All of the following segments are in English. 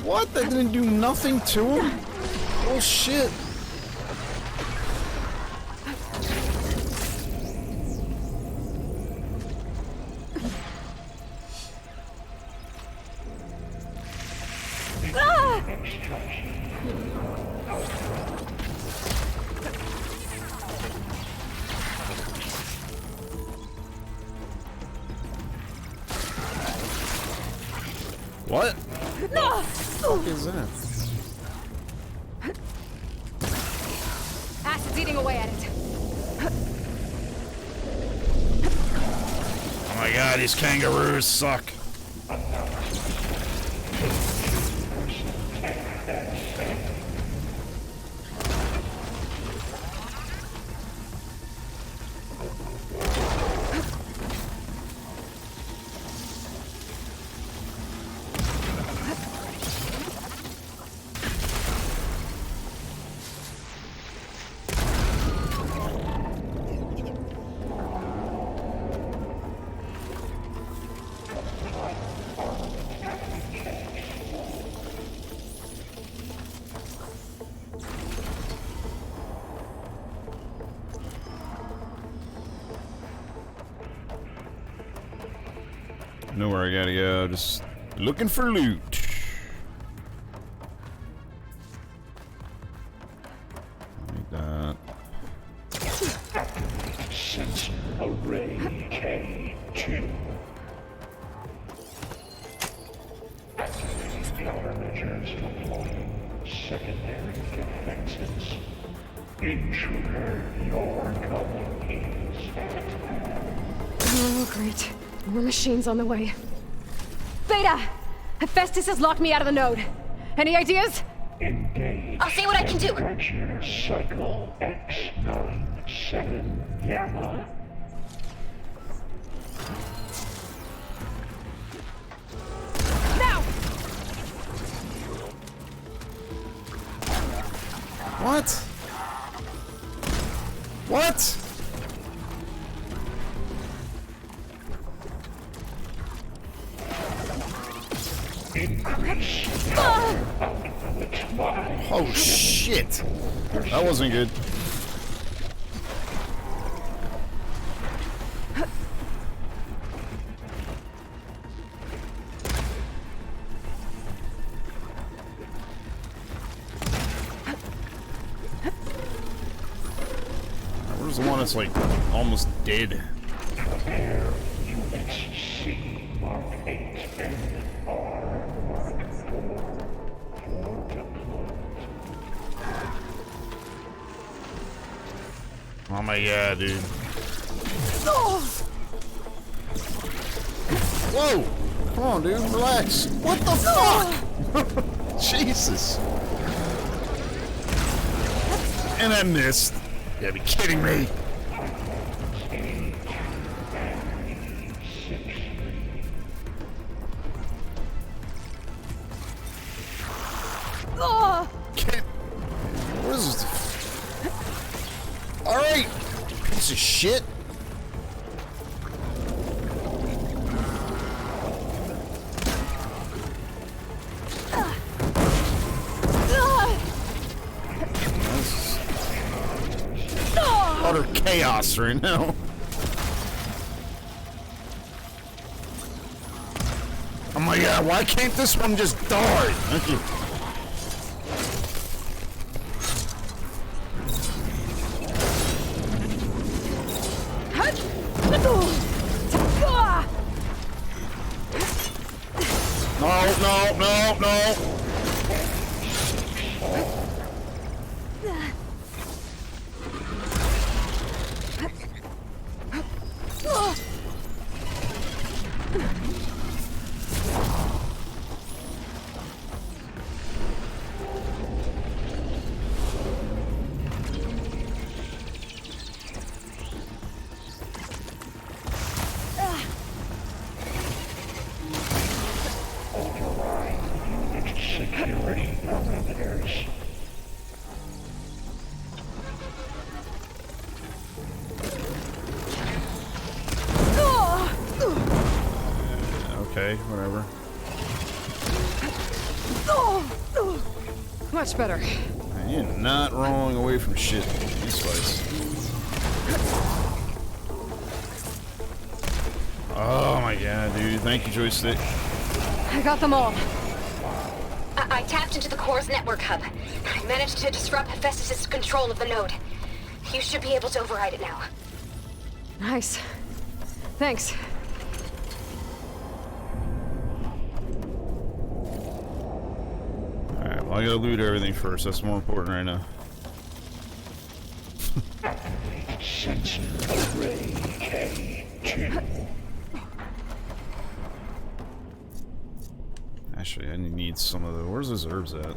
What? That didn't do nothing to him? Oh shit. What? No! What is that? Acid's eating away at it. Oh my god, these kangaroos suck. Know where I gotta go, just looking for loot. Like that. Sensor array K2. Countermeasures deploying. Secondary defenses. Intruder, your coming is. Oh, great. More machines on the way. Beta! Hephaestus has locked me out of the node. Any ideas? Engage. I'll see what I can do. Temperature cycle X97 Gamma. Now! What? What? Increase output by. Oh shit! That wasn't good. Where's the one that's like almost dead? Prepare units C Mark 8 and R Mark 4 for deployment. Oh my god, dude. Oh! Whoa! Come on, dude, relax. What the fuck? Jesus. And I missed. You gotta be kidding me. Oh! Can't. What is this? Alright! Piece of shit. Utter chaos right now. Oh my god, why can't this one just die? Thank you. No, no, no, no. Security parameters. Okay, whatever. Much better. Man, you're not rolling away from shit in these fights. Oh my god, dude. Thank you, joystick. I got them all. I tapped into the core's network hub. I managed to disrupt Hephaestus' control of the node. You should be able to override it now. Nice. Thanks. Alright, well, I gotta loot everything first. That's more important right now. Sensor array K2. Actually, I need some of the... Where's those herbs at?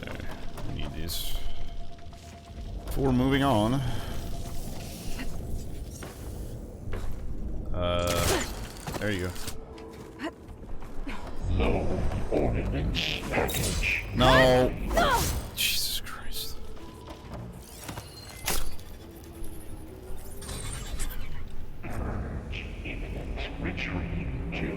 Okay, I need these. Before moving on. There you go. Low ordnance package. No! Jesus Christ. Imminent retreat to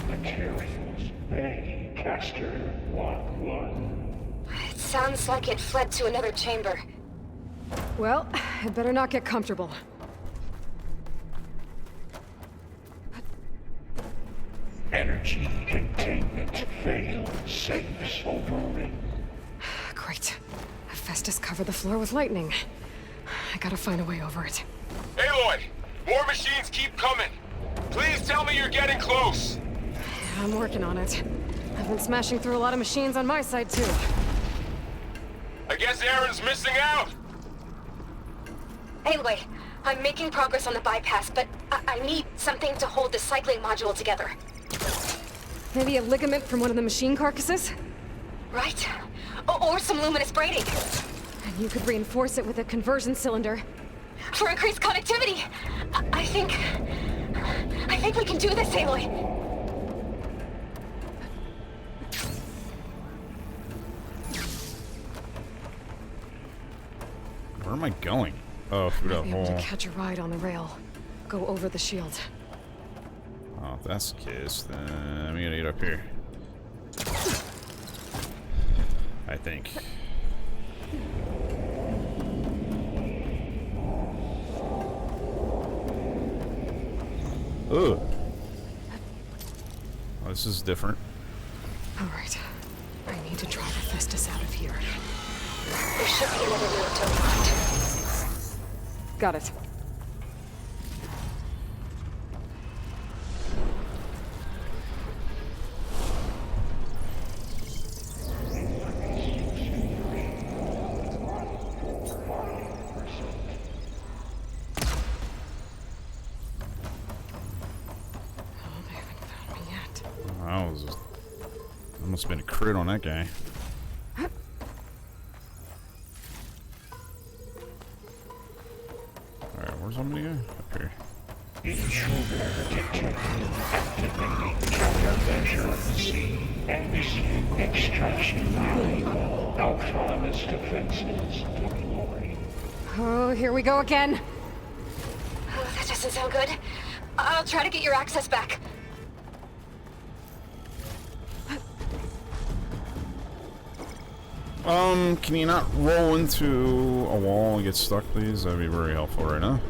materials. Bay Caster 1-1. It sounds like it fled to another chamber. Well, I'd better not get comfortable. Energy containment failed. Safes overrun. Great. Hephaestus covered the floor with lightning. I gotta find a way over it. Aloy! More machines keep coming! Please tell me you're getting close! I'm working on it. I've been smashing through a lot of machines on my side, too. I guess Aaron's missing out! Anyway, I'm making progress on the bypass, but I need something to hold the cycling module together. Maybe a ligament from one of the machine carcasses? Right? Or some luminous braiding. And you could reinforce it with a conversion cylinder. For increased connectivity! I think we can do this, Aloy! Where am I going? Oh, through that Be able to hole. catch a ride on the rail. Go over the shield. Oh, if that's the case, then I'm gonna get up here. I think. Ugh. Oh, this is different. Alright. I need to drive Hephaestus out of here. There should be another route to unlocked. Got it. That must have been a crit on that guy. Alright, where's somebody going? Up here. Intruder detected. Activating countermeasures. End extraction illegal. Autonomous defenses deployed. Oh, here we go again. Oh, that doesn't sound good. I'll try to get your access back. Can you not roll into a wall and get stuck, please? That'd be very helpful right now.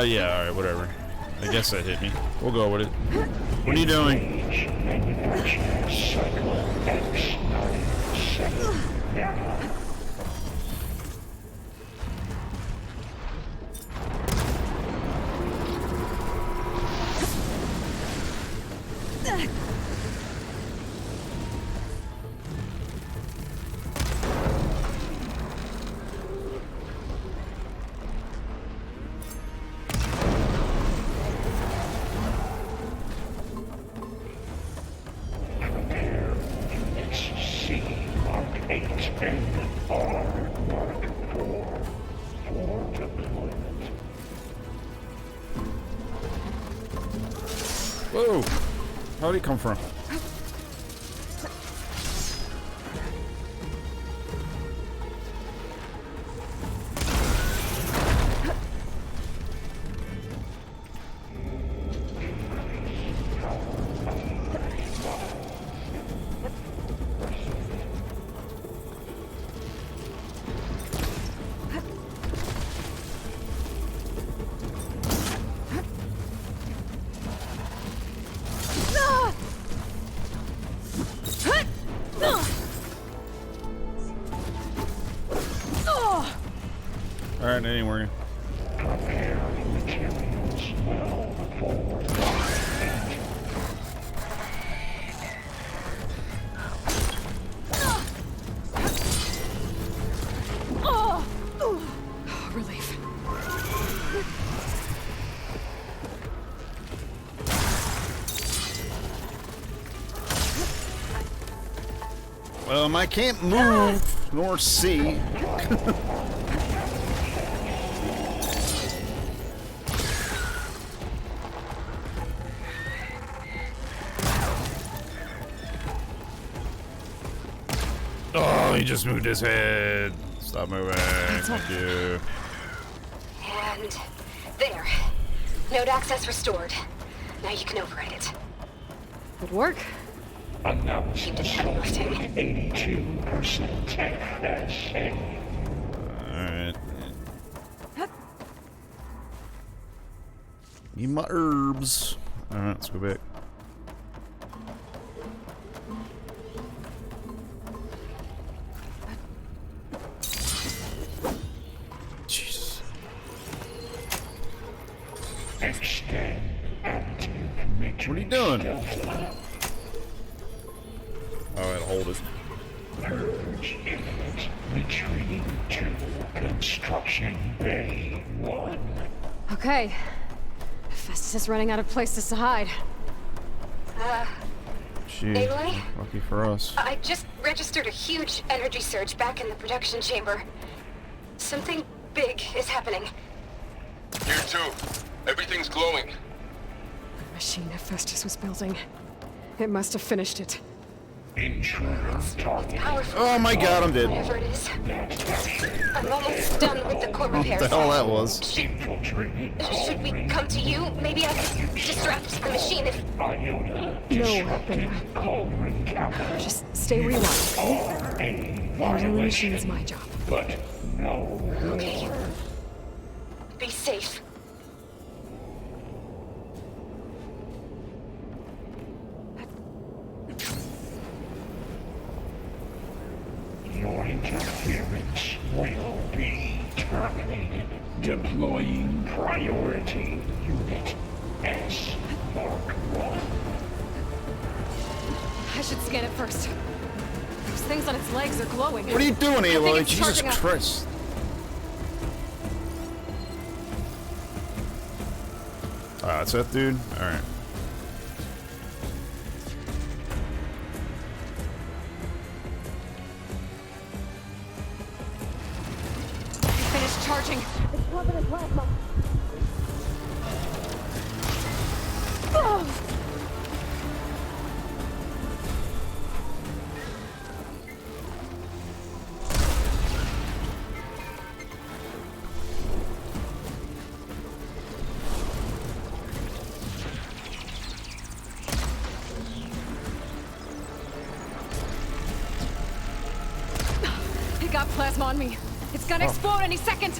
Yeah, alright, whatever. I guess that hit me. We'll go with it. What are you doing? Manufacturer cycle X97. Send our Mark IV for deployment. Whoa! How'd he come from? Alright, anyway. Prepare materials well for Relief. I can't move nor see. Oh, he just moved his head. Stop moving. Thank you. And there. Node access restored. Now you can override it. Good work. announce You the did heavy lifting. 82% FSA. Alright. Need my herbs. Alright, let's go back. Jesus. Extend active matrix. What are you doing? Alright, hold it. Purge imminent. Retreating to Construction Bay 1. Okay. Festus is running out of places to hide. Gee, Aloy? lucky for us. I just registered a huge energy surge back in the production chamber. Something big is happening. Here too. Everything's glowing. The machine Festus was building. It must have finished it. Intruder target. Powerful. Oh my god, I'm dead. Whatever it is. I'm almost done with the core repairs. What the hell that was? Infiltrated. Should we come to you? Maybe I could distract the machine if... Iona. No, Disrupted Beta. cauldron counter. Just stay where you are. Are a Handling the machine is violation. my job. But no Okay. more. Be safe. Your interference will be terminated. Deploying priority unit S Mark 1. I should scan it first. Those things on its legs are glowing. What are you doing, I think Aloy? it's Jesus charging up. Christ. Ah, it's that dude? Alright. Finished charging. It's covered in plasma. It got plasma on me. It's gonna explode any second.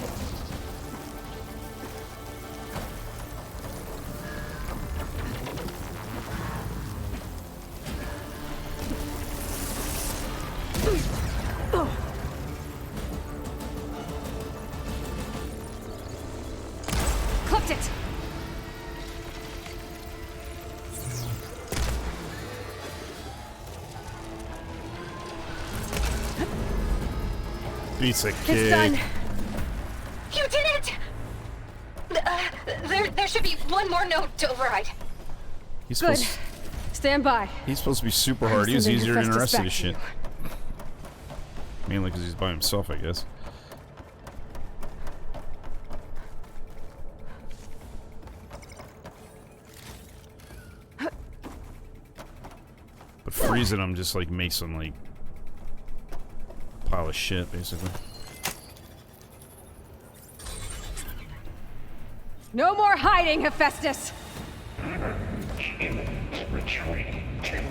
Clipped it. Piece of It's cake. done. You did it! There should be one more node to override. He's Good. supposed, Stand by. he's supposed to be super hard. He was Sending easier than the Festus rest of back this to shit. you. Mainly because he's by himself, I guess. But freezing him just like makes him like a pile of shit, basically. No more hiding, Hephaestus! Retreating to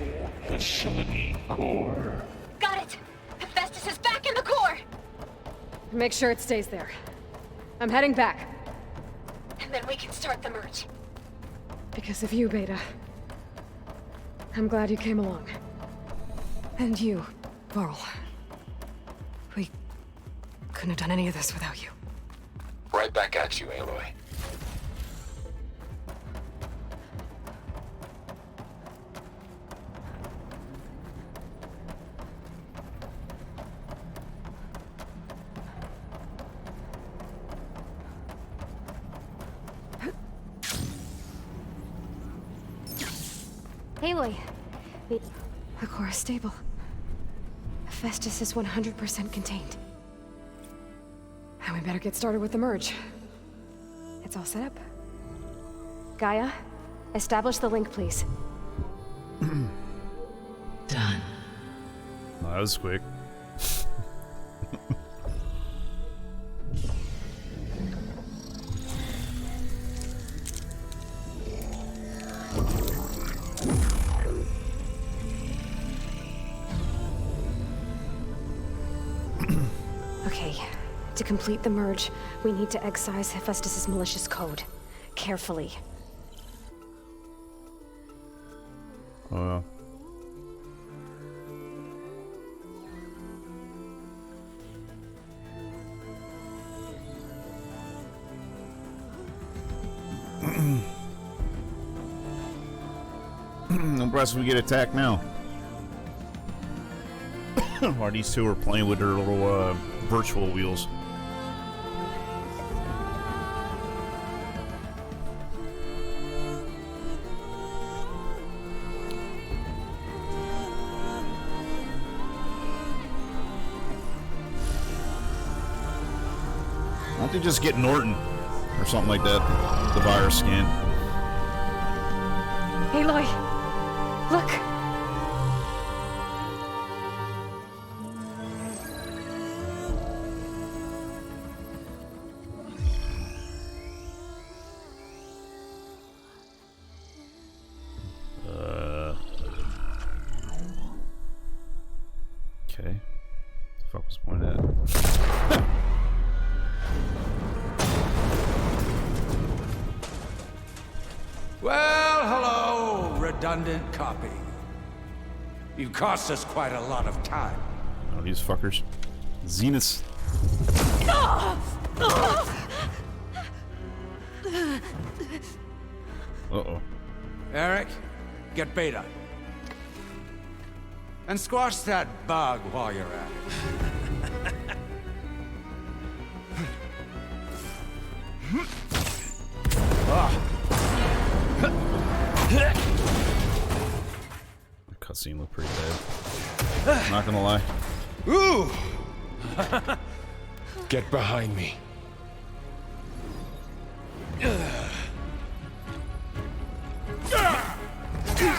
facility core. Got it! Hephaestus is back in the core! Make sure it stays there. I'm heading back. And then we can start the merge. Because of you, Beta. I'm glad you came along. And you, Varl. We couldn't have done any of this without you. Right back at you, Aloy. Aloy, the core is stable. Hephaestus is 100% contained. And we better get started with the merge. It's all set up. Gaia, establish the link, please. Done. Oh, that was quick. Okay, to complete the merge, we need to excise Hephaestus' malicious code. Carefully. Oh, I'm impressed we get attacked now. While these two are playing with their little virtual wheels. Why don't they just get Norton or something like that? The virus scan. Aloy, look! Okay. The fuck was the point of that? Well, hello, redundant copy. You've cost us quite a lot of time. Oh, these fuckers. Zeniths. Uh-oh. Eric, get Beta. And squash that bug while you're at it. The cutscene looked pretty bad. Not gonna lie. Ooh! Get behind me.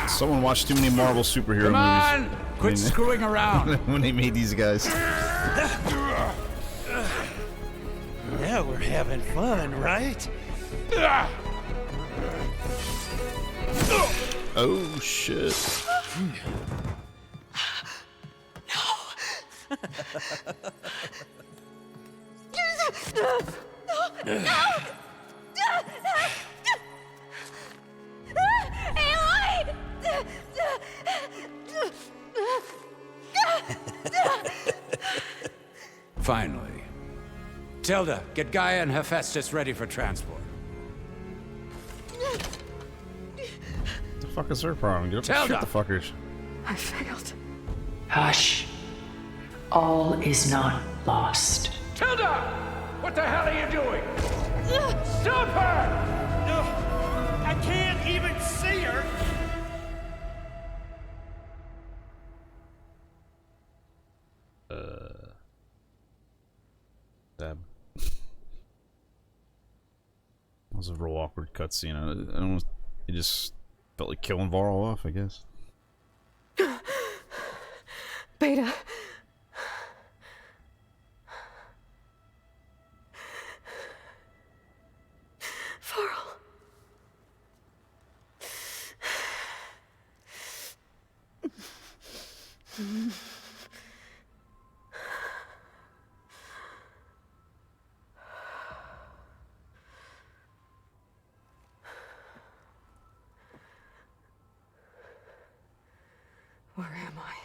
Someone watched too many Marvel superhero Come on! movies. Quit screwing around! When they made these guys. Now we're having fun, right? Oh shit. Finally. Tilda, get Gaia and Hephaestus ready for transport. What the fuck is their problem? Get up and shoot Zelda! the fuckers. I failed. Hush. All is not lost. Tilda! What the hell are you doing? Stop her! I can't even see her. Stab. That was a real awkward cutscene. I don't know. It just felt like killing Varl off, I guess. Beta. Varl. Where am I?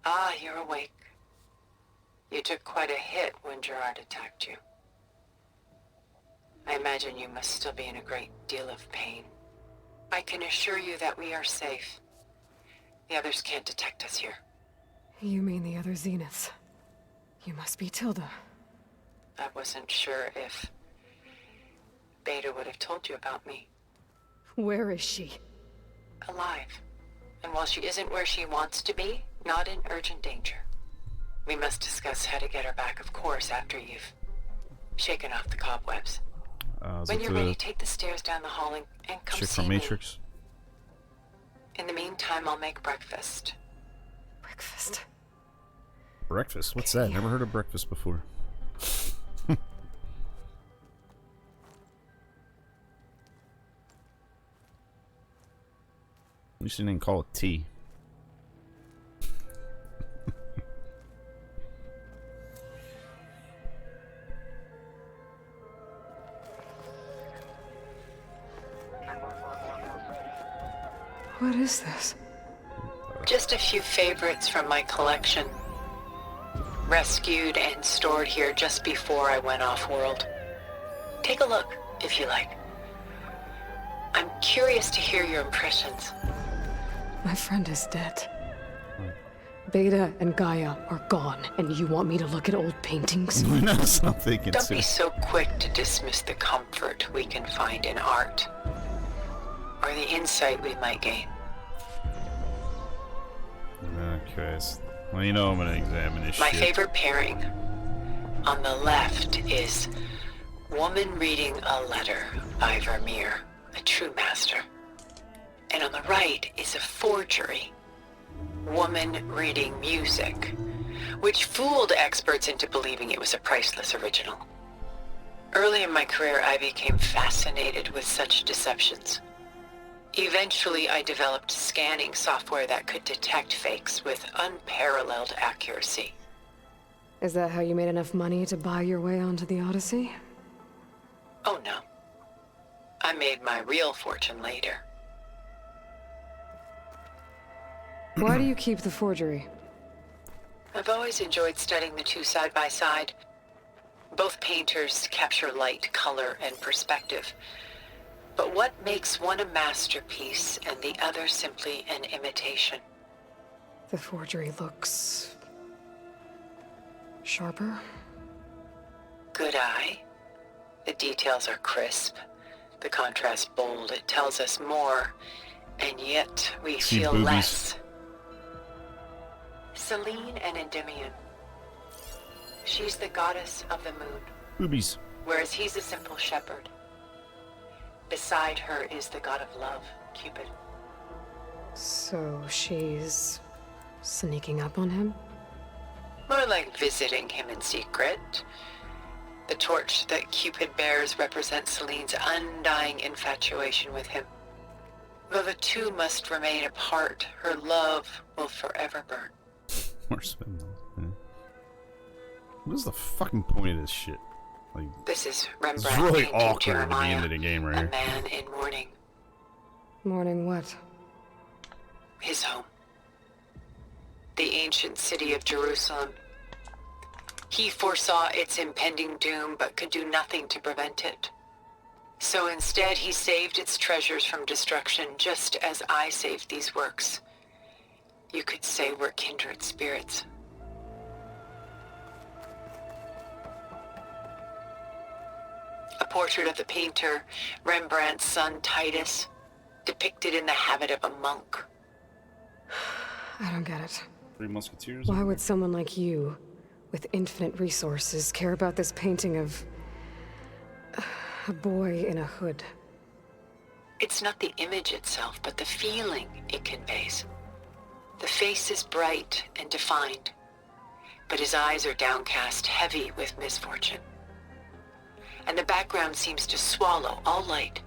Ah, you're awake. You took quite a hit when Gerard attacked you. I imagine you must still be in a great deal of pain. I can assure you that we are safe. The others can't detect us here. You mean the other Zeniths? You must be Tilda. I wasn't sure if Beta would have told you about me. Where is she? Alive. And while she isn't where she wants to be, not in urgent danger. We must discuss how to get her back, of course, after you've shaken off the cobwebs. When you're ready, take the stairs down the hall and come Chick see from me. Matrix. In the meantime, I'll make breakfast. Breakfast. Breakfast? What's that? Never heard of breakfast before. At least you didn't call it tea. What is this? Just a few favorites from my collection. Rescued and stored here just before I went off-world. Take a look, if you like. I'm curious to hear your impressions. My friend is dead. Beta and Gaia are gone, and you want me to look at old paintings? That's not thinking. Don't be so quick to dismiss the comfort we can find in art, or the insight we might gain. Okay, well, you know I'm gonna examine this My shit. favorite pairing on the left is Woman Reading a Letter by Vermeer, a true master. And on the right is a forgery, Woman Reading Music, which fooled experts into believing it was a priceless original. Early in my career, I became fascinated with such deceptions. Eventually, I developed scanning software that could detect fakes with unparalleled accuracy. Is that how you made enough money to buy your way onto the Odyssey? Oh no. I made my real fortune later. Why do you keep the forgery? I've always enjoyed studying the two side by side. Both painters capture light, color, and perspective. But what makes one a masterpiece and the other simply an imitation? The forgery looks... sharper? Good eye. The details are crisp. The contrast bold. It tells us more, and yet we feel boobies. less. Selene and Endymion. She's the goddess of the moon, Boobies. whereas he's a simple shepherd. Beside her is the god of love, Cupid. So she's... sneaking up on him? More like visiting him in secret. The torch that Cupid bears represents Selene's undying infatuation with him. Though the two must remain apart, her love will forever burn. More spin. What is the fucking point of this shit? Like, This is it's Rembrandt really painting awkward at the Jeremiah, end of the game right a here. man in mourning. Mourning what? His home. The ancient city of Jerusalem. He foresaw its impending doom, but could do nothing to prevent it. So instead, he saved its treasures from destruction, just as I saved these works. You could say we're kindred spirits. A portrait of the painter, Rembrandt's son Titus, depicted in the habit of a monk. I don't get it. Three Musketeers? Why would someone like you with infinite resources care about this painting of a boy in a hood? It's not the image itself, but the feeling it conveys. The face is bright and defined, but his eyes are downcast, heavy with misfortune. And the background seems to swallow all light.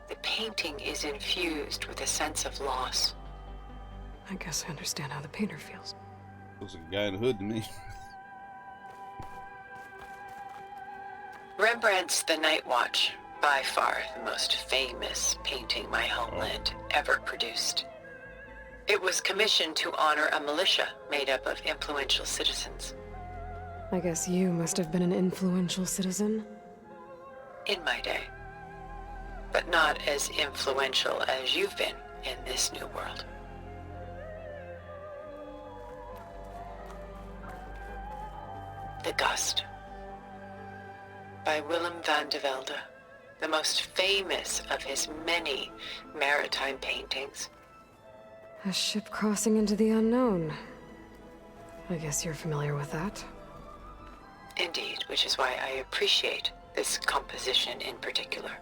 The painting is infused with a sense of loss. I guess I understand how the painter feels. Looks like a guy in a hood to me. Rembrandt's The Night Watch, by far the most famous painting my homeland ever produced. It was commissioned to honor a militia made up of influential citizens. I guess you must have been an influential citizen. In my day. But not as influential as you've been in this new world. The Gust, by Willem van de Velde, the most famous of his many maritime paintings. A ship crossing into the unknown. I guess you're familiar with that. Indeed, which is why I appreciate this composition in particular.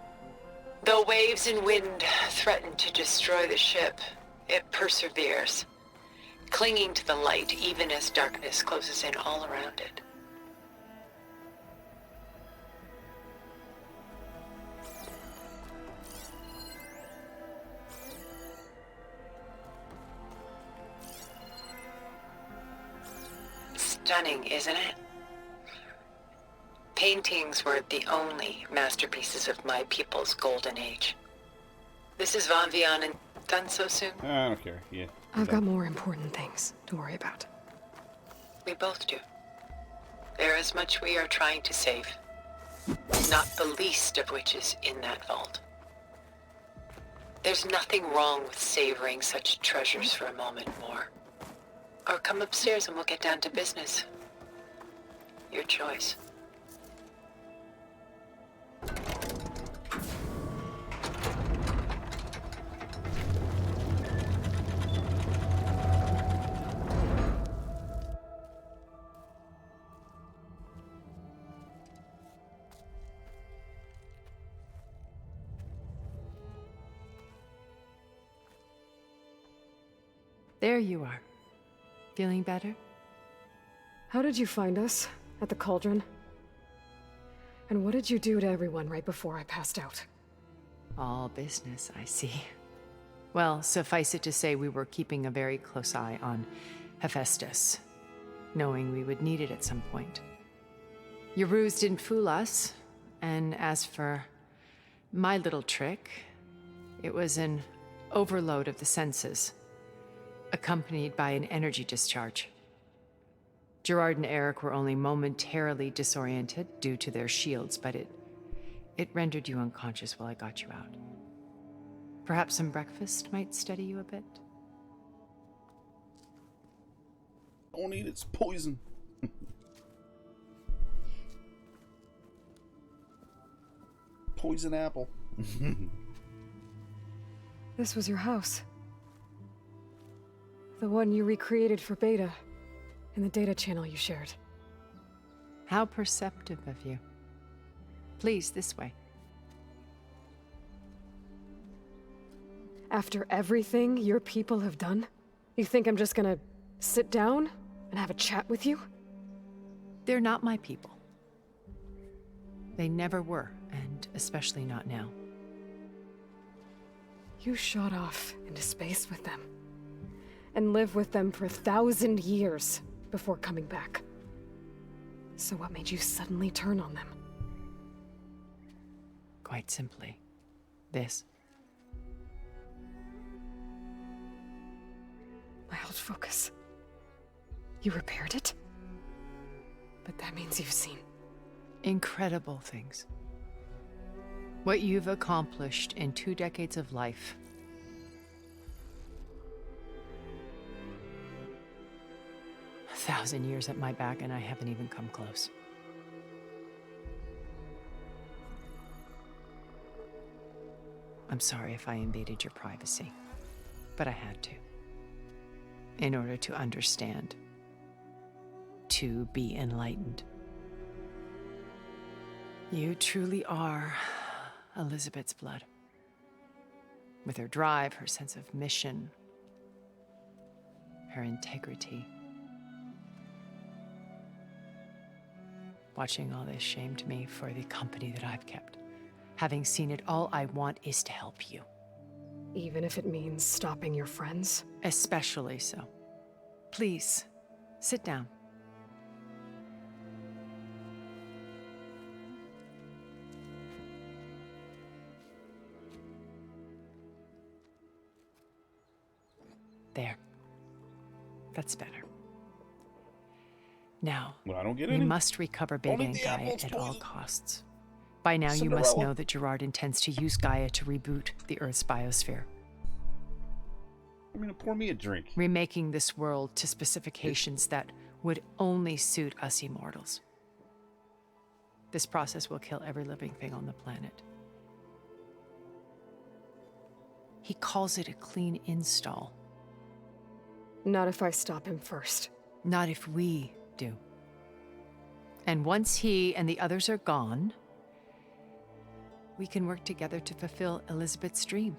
Though waves and wind threaten to destroy the ship, it perseveres, clinging to the light even as darkness closes in all around it. Stunning, isn't it? Paintings were the only masterpieces of my people's golden age. This is Van Vianen done so soon? I don't care. Yeah. I've got more important things to worry about. We both do. There is much we are trying to save. Not the least of which is in that vault. There's nothing wrong with savoring such treasures for a moment more. Or come upstairs and we'll get down to business. Your choice. There you are. Feeling better? How did you find us? At the cauldron? And what did you do to everyone right before I passed out? All business, I see. Well, suffice it to say we were keeping a very close eye on Hephaestus, knowing we would need it at some point. Your ruse didn't fool us, and as for my little trick, it was an overload of the senses, accompanied by an energy discharge. Gerard and Eric were only momentarily disoriented due to their shields, but it rendered you unconscious while I got you out. Perhaps some breakfast might steady you a bit? Don't eat it, it's poison. Poison apple. This was your house. The one you recreated for Beta, in the data channel you shared. How perceptive of you. Please, this way. After everything your people have done, you think I'm just gonna sit down and have a chat with you? They're not my people. They never were, and especially not now. You shot off into space with them, and lived with them for 1,000 years before coming back. So what made you suddenly turn on them? Quite simply, this. My old focus. You repaired it? But that means you've seen Incredible things. What you've accomplished in 2 decades of life. A 1,000 years at my back and I haven't even come close. I'm sorry if I invaded your privacy, but I had to. In order to understand. to be enlightened. You truly are Elizabeth's blood. With her drive, her sense of mission, her integrity. Watching all this shamed me for the company that I've kept. Having seen it, all I want is to help you. Even if it means stopping your friends? Especially so. Please, sit down. There. That's better. Now, Well, I don't get we any. must recover Beta Only and the Gaia apple's at all poison. costs. By now, you must know that Gerard intends to use Gaia to reboot the Earth's biosphere, I'm gonna pour me a drink. remaking this world to specifications that would only suit us immortals. This process will kill every living thing on the planet. He calls it a clean install. Not if I stop him first. Not if we do. And once he and the others are gone, we can work together to fulfill Elizabeth's dream.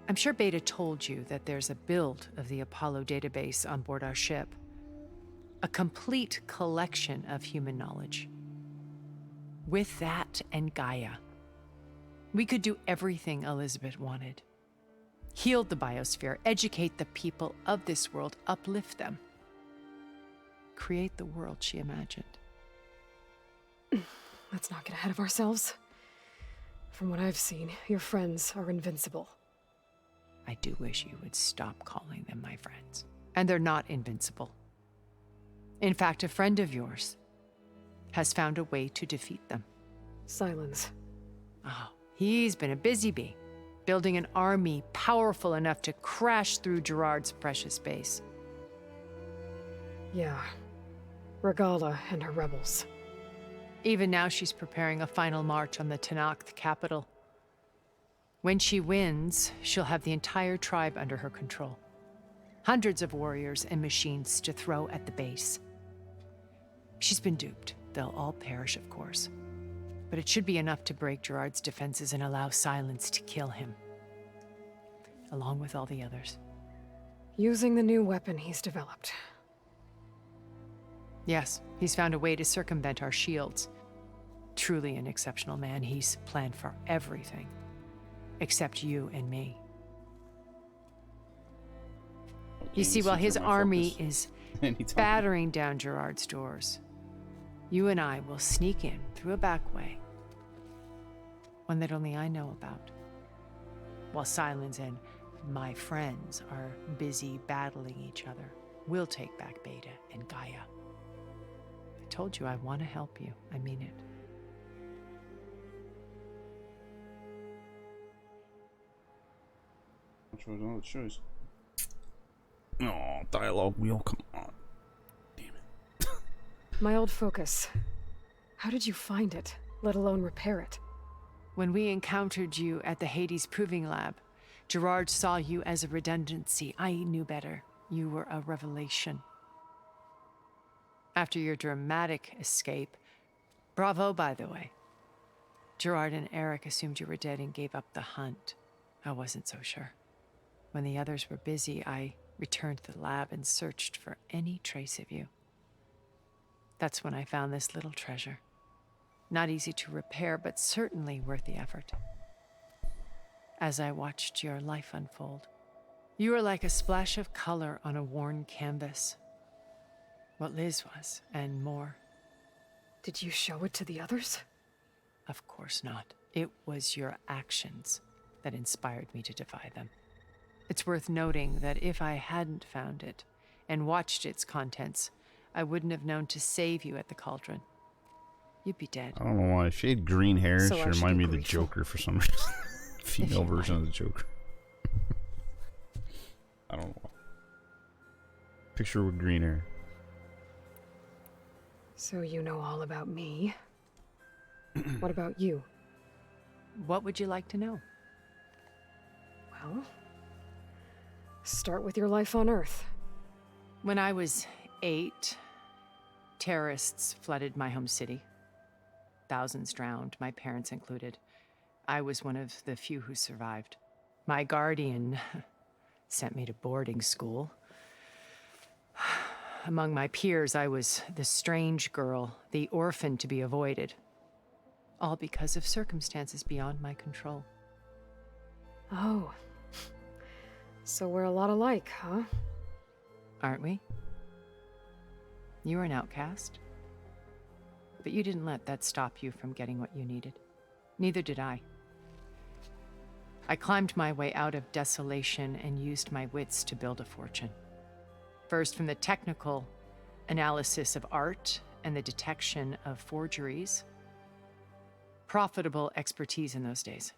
I'm sure Beta told you that there's a build of the Apollo database on board our ship. A complete collection of human knowledge. With that and Gaia, we could do everything Elizabeth wanted. Heal the biosphere, educate the people of this world, uplift them. Create the world she imagined. Let's not get ahead of ourselves. From what I've seen, your friends are invincible. I do wish you would stop calling them my friends. And they're not invincible. In fact, a friend of yours has found a way to defeat them. Silence. Oh, he's been a busy bee, building an army powerful enough to crash through Gerard's precious base. Yeah. Regala and her rebels. Even now, she's preparing a final march on the Tenakth capital. When she wins, she'll have the entire tribe under her control. Hundreds of warriors and machines to throw at the base. She's been duped. They'll all perish, of course. But it should be enough to break Gerard's defenses and allow Silence to kill him. Along with all the others. Using the new weapon he's developed. Yes, he's found a way to circumvent our shields. Truly an exceptional man. He's planned for everything. Except you and me. You see, while his army is battering down Gerard's doors, you and I will sneak in through a back way. One that only I know about. While Silence and my friends are busy battling each other, we'll take back Beta and Gaia. I told you I want to help you. I mean it. Which was another choice. Oh, dialogue wheel, come on. Damn it. My old focus. How did you find it, let alone repair it? When we encountered you at the Hades Proving Lab, Gerard saw you as a redundancy. I knew better. You were a revelation. After your dramatic escape, bravo, by the way. Gerard and Eric assumed you were dead and gave up the hunt. I wasn't so sure. When the others were busy, I returned to the lab and searched for any trace of you. That's when I found this little treasure. Not easy to repair, but certainly worth the effort. As I watched your life unfold, you were like a splash of color on a worn canvas. What Liz was, and more. Did you show it to the others? Of course not. It was your actions that inspired me to defy them. It's worth noting that if I hadn't found it and watched its contents, I wouldn't have known to save you at the cauldron. You'd be dead. I don't know why. If she had green hair, So she I should reminded be me of the grateful. Joker for some reason. Female version of the Joker. I don't know why. Picture with green hair. So you know all about me. What about you? What would you like to know? Well, start with your life on Earth. When I was 8, Terrorists flooded my home city. Thousands drowned, my parents included. I was one of the few who survived. My guardian sent me to boarding school. Among my peers, I was the strange girl, the orphan to be avoided. All because of circumstances beyond my control. Oh. So we're a lot alike, huh? Aren't we? You were an outcast. But you didn't let that stop you from getting what you needed. Neither did I. I climbed my way out of desolation and used my wits to build a fortune. First, from the technical analysis of art and the detection of forgeries. Profitable expertise in those days.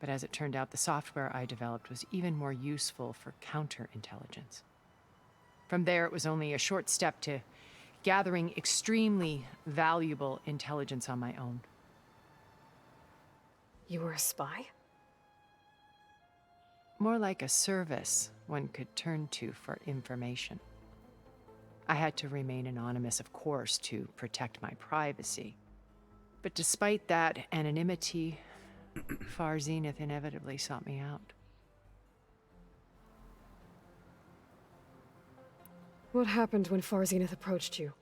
But as it turned out, the software I developed was even more useful for counterintelligence. From there, it was only a short step to gathering extremely valuable intelligence on my own. You were a spy? More like a service one could turn to for information. I had to remain anonymous, of course, to protect my privacy. But despite that anonymity, Far Zenith inevitably sought me out. What happened when Far Zenith approached you?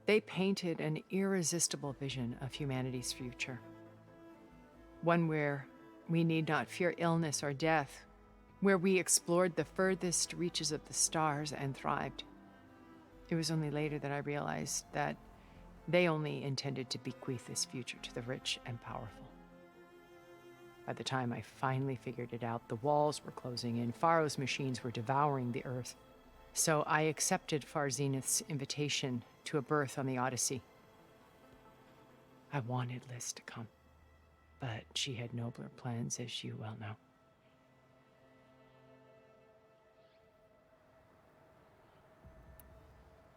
They painted an irresistible vision of humanity's future. One where we need not fear illness or death, where we explored the furthest reaches of the stars and thrived. It was only later that I realized that they only intended to bequeath this future to the rich and powerful. By the time I finally figured it out, the walls were closing in, Pharaoh's machines were devouring the earth. So I accepted Far Zenith's invitation to a berth on the Odyssey. I wanted Liz to come, but she had nobler plans, as you well know.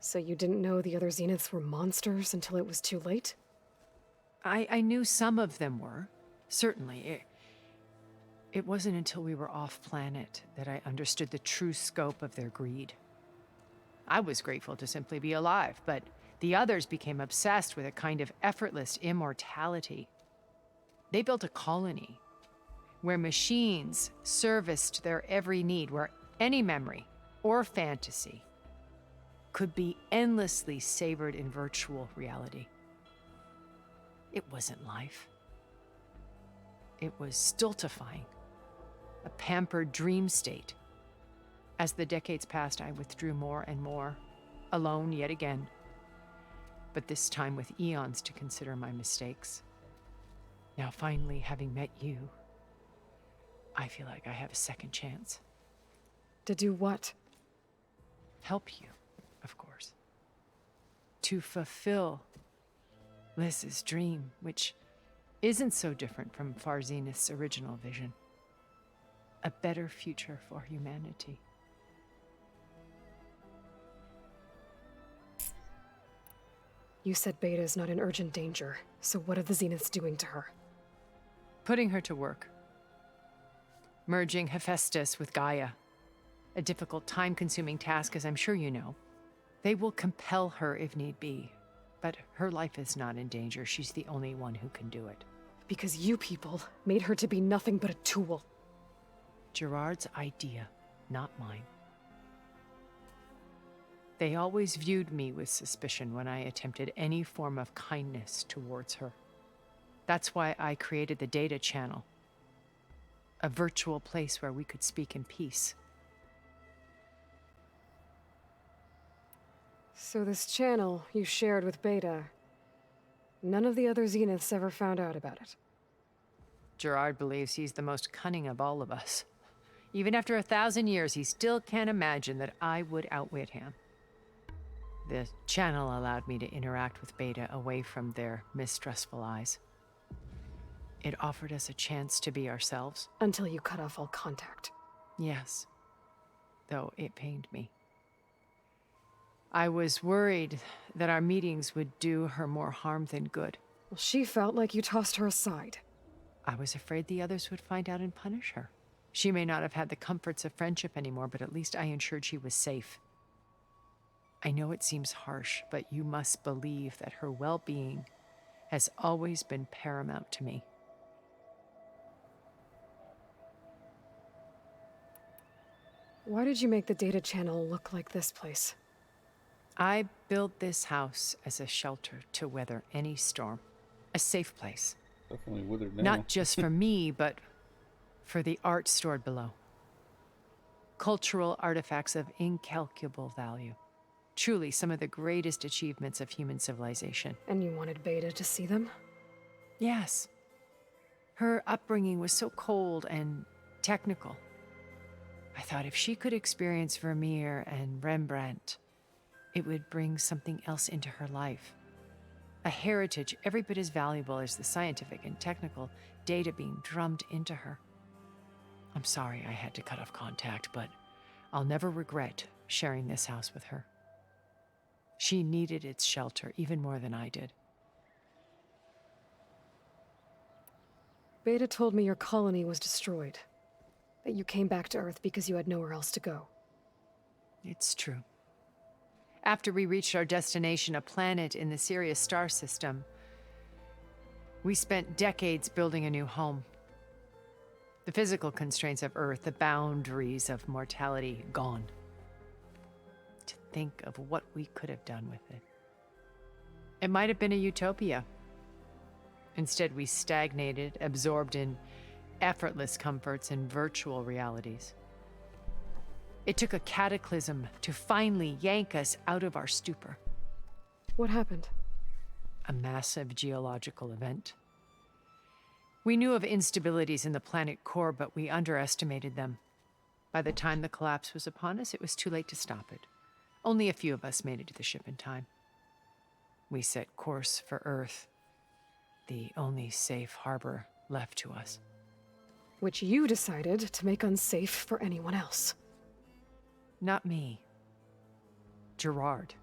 So you didn't know the other Zeniths were monsters until it was too late? I knew some of them were, certainly. It wasn't until we were off-planet that I understood the true scope of their greed. I was grateful to simply be alive, but the others became obsessed with a kind of effortless immortality. They built a colony where machines serviced their every need, where any memory or fantasy could be endlessly savored in virtual reality. It wasn't life. It was stultifying, a pampered dream state. As the decades passed, I withdrew more and more, alone yet again, but this time with eons to consider my mistakes. Now, finally, having met you, I feel like I have a second chance. To do what? Help you, of course. To fulfill Liz's dream, which isn't so different from Far Zenith's original vision. A better future for humanity. You said Beta's not in urgent danger, so what are the Zeniths doing to her? Putting her to work. Merging Hephaestus with Gaia. A difficult, time-consuming task, as I'm sure you know. They will compel her if need be, but her life is not in danger. She's the only one who can do it. Because you people made her to be nothing but a tool. Gerard's idea, not mine. They always viewed me with suspicion when I attempted any form of kindness towards her. That's why I created the data channel. A virtual place where we could speak in peace. So this channel you shared with Beta, none of the other Zeniths ever found out about it? Gerard believes he's the most cunning of all of us. Even after 1,000 years, he still can't imagine that I would outwit him. The channel allowed me to interact with Beta away from their mistrustful eyes. It offered us a chance to be ourselves. Until you cut off all contact. Yes, though it pained me. I was worried that our meetings would do her more harm than good. Well, she felt like you tossed her aside. I was afraid the others would find out and punish her. She may not have had the comforts of friendship anymore, but at least I ensured she was safe. I know it seems harsh, but you must believe that her well-being has always been paramount to me. Why did you make the data channel look like this place? I built this house as a shelter to weather any storm. A safe place. Definitely withered now. Not just for me, but for the art stored below. Cultural artifacts of incalculable value. Truly some of the greatest achievements of human civilization. And you wanted Beta to see them? Yes. Her upbringing was so cold and technical. I thought if she could experience Vermeer and Rembrandt, it would bring something else into her life. A heritage every bit as valuable as the scientific and technical data being drummed into her. I'm sorry I had to cut off contact, but I'll never regret sharing this house with her. She needed its shelter even more than I did. Beta told me your colony was destroyed. That you came back to Earth because you had nowhere else to go. It's true. After we reached our destination, a planet in the Sirius star system, we spent decades building a new home. The physical constraints of Earth, the boundaries of mortality, gone. To think of what we could have done with it. It might have been a utopia. Instead, we stagnated, absorbed in effortless comforts and virtual realities. It took a cataclysm to finally yank us out of our stupor. What happened? A massive geological event. We knew of instabilities in the planet core, but we underestimated them. By the time the collapse was upon us, it was too late to stop it. Only a few of us made it to the ship in time. We set course for Earth, the only safe harbor left to us. Which you decided to make unsafe for anyone else. Not me. Gerard.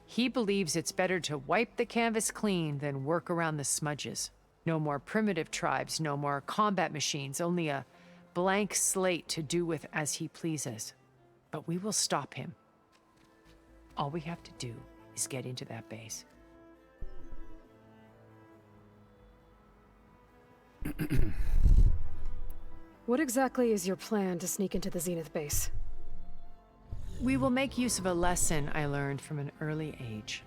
He believes it's better to wipe the canvas clean than work around the smudges. No more primitive tribes, no more combat machines, only a blank slate to do with as he pleases. But we will stop him. All we have to do is get into that base. What exactly is your plan to sneak into the Zenith base? We will make use of a lesson I learned from an early age.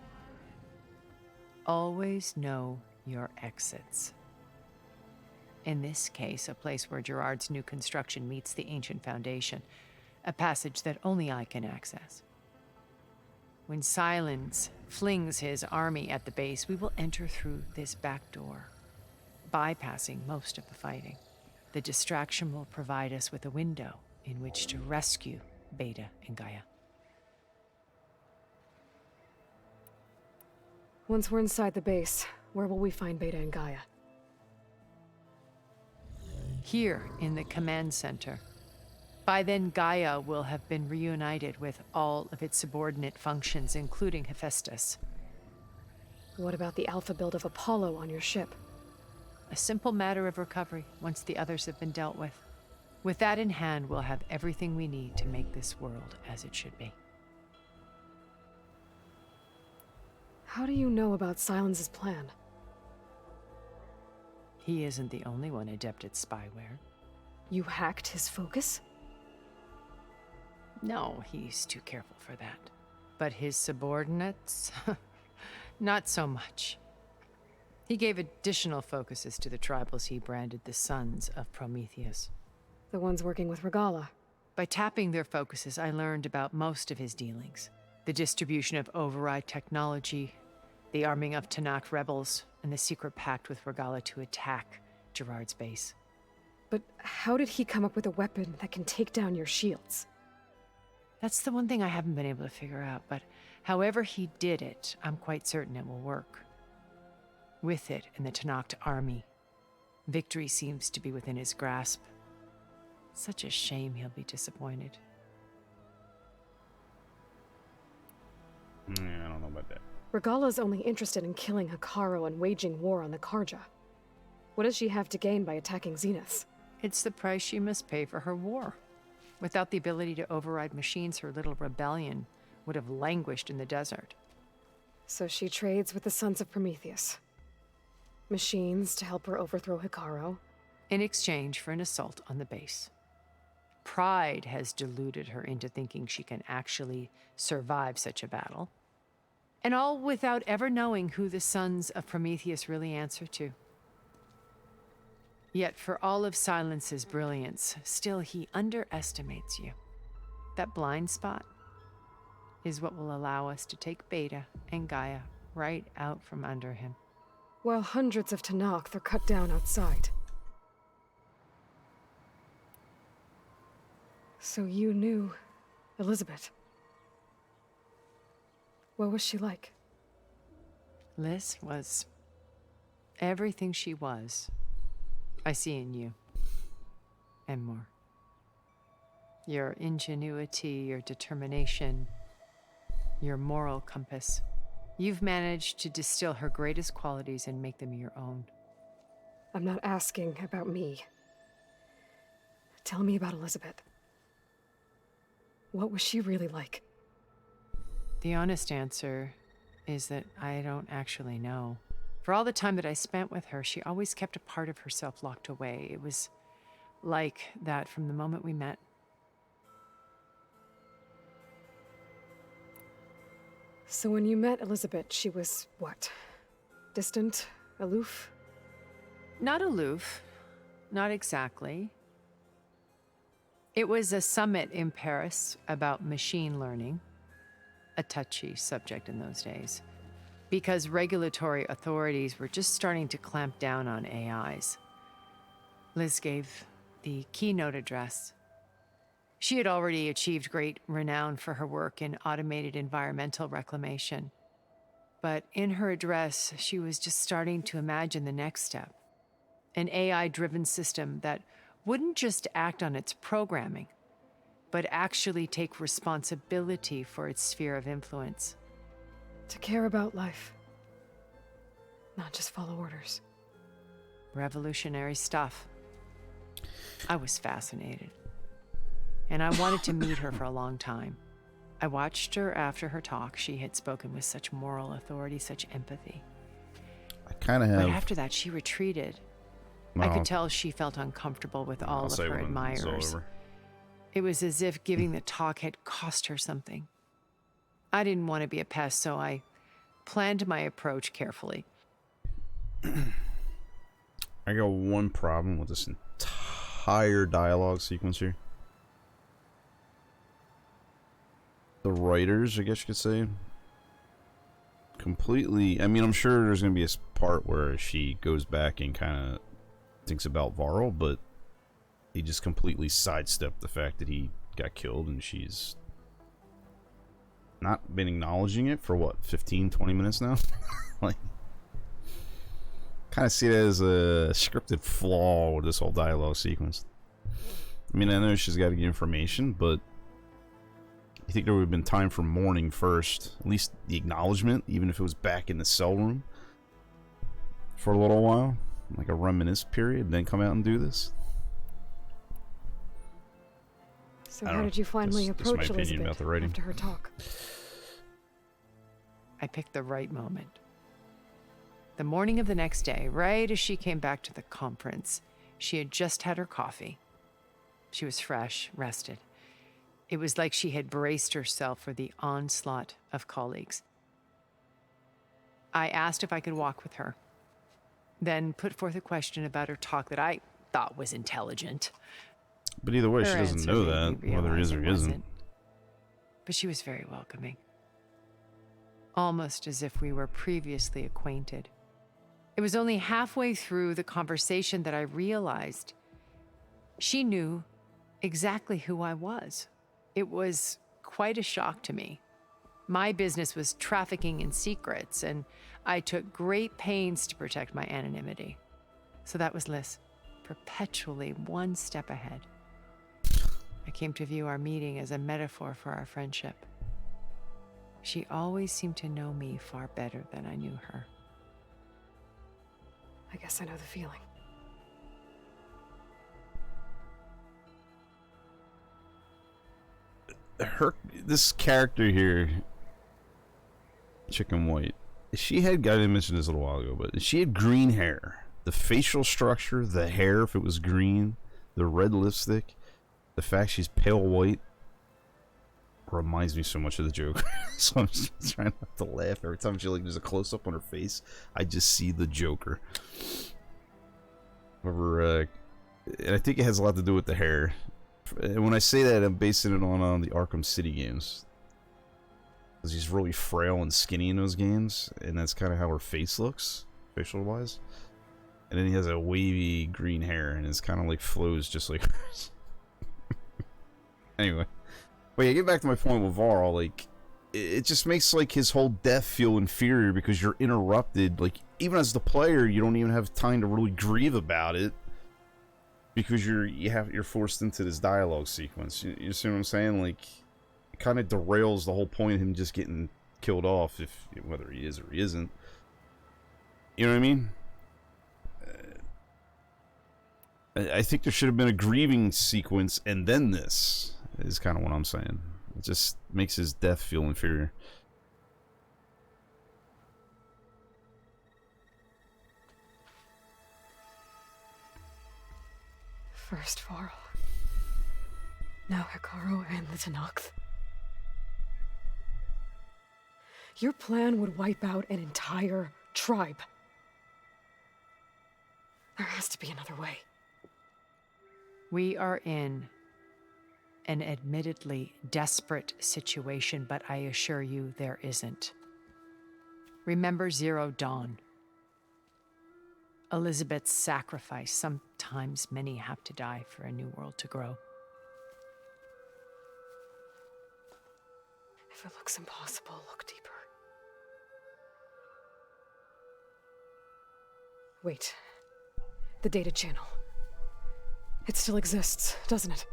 Always know your exits. In this case, a place where Gerard's new construction meets the ancient foundation, a passage that only I can access. When Silence flings his army at the base, we will enter through this back door, bypassing most of the fighting. The distraction will provide us with a window in which to rescue Beta and Gaia. Once we're inside the base, where will we find Beta and Gaia? Here in the command center. By then, Gaia will have been reunited with all of its subordinate functions, including Hephaestus. What about the alpha build of Apollo on your ship? A simple matter of recovery once the others have been dealt with. With that in hand, we'll have everything we need to make this world as it should be. How do you know about Silence's plan? He isn't the only one adept at spyware. You hacked his focus? No, he's too careful for that. But his subordinates? Not so much. He gave additional focuses to the tribals he branded the Sons of Prometheus. The ones working with Regala. By tapping their focuses, I learned about most of his dealings. The distribution of override technology, the arming of Tanakh rebels, and the secret pact with Regala to attack Gerard's base. But how did he come up with a weapon that can take down your shields? That's the one thing I haven't been able to figure out, but however he did it, I'm quite certain it will work. With it and the Tanakh army, victory seems to be within his grasp. Such a shame he'll be disappointed. Yeah, I don't know about that. Regala's only interested in killing Hikaru and waging war on the Karja. What does she have to gain by attacking Zenith? It's the price she must pay for her war. Without the ability to override machines, her little rebellion would have languished in the desert. So she trades with the Sons of Prometheus. Machines to help her overthrow Hikaru. In exchange for an assault on the base. Pride has deluded her into thinking she can actually survive such a battle. And all without ever knowing who the Sons of Prometheus really answer to. Yet for all of Silence's brilliance, still he underestimates you. That blind spot is what will allow us to take Beta and Gaia right out from under him. While hundreds of Tenakth are cut down outside. So you knew Elizabeth. What was she like? Liz was everything she was. I see in you. And more. Your ingenuity, your determination, your moral compass. You've managed to distill her greatest qualities and make them your own. I'm not asking about me. Tell me about Elizabeth. What was she really like? The honest answer is that I don't actually know. For all the time that I spent with her, she always kept a part of herself locked away. It was like that from the moment we met. So when you met Elizabeth, she was what? Distant? Aloof? Not aloof. Not exactly. It was a summit in Paris about machine learning, a touchy subject in those days, because regulatory authorities were just starting to clamp down on AIs. Liz gave the keynote address. She had already achieved great renown for her work in automated environmental reclamation. But in her address, she was just starting to imagine the next step, an AI-driven system that wouldn't just act on its programming, but actually take responsibility for its sphere of influence. To care about life. Not just follow orders. Revolutionary stuff. I was fascinated. And I wanted to meet her for a long time. I watched her after her talk. She had spoken with such moral authority, such empathy. I kind of have. But after that, she retreated. I could tell she felt uncomfortable with all of her admirers. It was as if giving the talk had cost her something. I didn't want to be a pest, so I planned my approach carefully. I got one problem with this entire dialogue sequence here. The writers, I guess you could say, completely. I mean, I'm sure there's going to be a part where she goes back and kind of thinks about Varl, but he just completely sidestepped the fact that he got killed, and she's not been acknowledging it for what, 15-20 minutes now. Like, kind of see it as a scripted flaw with this whole dialogue sequence. I mean, I know she's got to get information, but you think there would have been time for mourning first, at least the acknowledgement, even if it was back in the cell room for a little while, like a reminisce period, and then come out and do this? So how did you finally approach Elizabeth after her talk? I picked the right moment. The morning of the next day, right as she came back to the conference, she had just had her coffee. She was fresh, rested. It was like she had braced herself for the onslaught of colleagues. I asked if I could walk with her, then put forth a question about her talk that I thought was intelligent. But either way, she doesn't know that, whether it is or isn't. But she was very welcoming. Almost as if we were previously acquainted. It was only halfway through the conversation that I realized she knew exactly who I was. It was quite a shock to me. My business was trafficking in secrets, and I took great pains to protect my anonymity. So that was Liz, perpetually one step ahead. I came to view our meeting as a metaphor for our friendship. She always seemed to know me far better than I knew her. I guess I know the feeling. this character here, Chicken White, she had, I didn't mention this a little while ago, but she had green hair. The facial structure, the hair, if it was green, the red lipstick, the fact she's pale white reminds me so much of the Joker. So I'm just trying not to laugh every time she, like, there's a close up on her face. I just see the Joker. However, and I think it has a lot to do with the hair. And when I say that, I'm basing it on the Arkham City games. Because he's really frail and skinny in those games, and that's kind of how her face looks, facial-wise. And then he has a wavy green hair, and it's kind of like flows just like hers. Anyway. But yeah, get back to my point with Varl, like, it just makes, like, his whole death feel inferior because you're interrupted. Like, even as the player, you don't even have time to really grieve about it because you're forced into this dialogue sequence. You see what I'm saying? Like, it kind of derails the whole point of him just getting killed off, whether he is or he isn't. You know what I mean? I think there should have been a grieving sequence and then this. Is kind of what I'm saying. It just makes his death feel inferior. First Varl. Now Hikaru and the Tenakth. Your plan would wipe out an entire tribe. There has to be another way. We are in an admittedly desperate situation, but I assure you there isn't. Remember Zero Dawn. Elizabeth's sacrifice. Sometimes many have to die for a new world to grow. If it looks impossible, look deeper. Wait. The data channel. It still exists, doesn't it?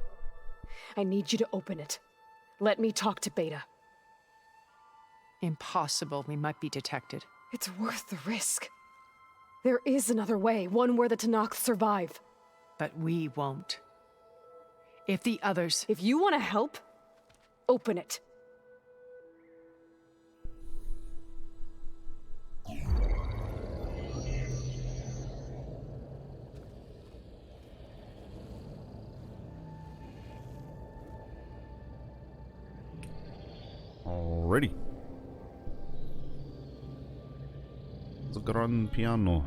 I need you to open it. Let me talk to Beta. Impossible. We might be detected. It's worth the risk. There is another way, one where the Tenakth survive. But we won't. If the others... If you want to help, open it. Alrighty. The grand piano.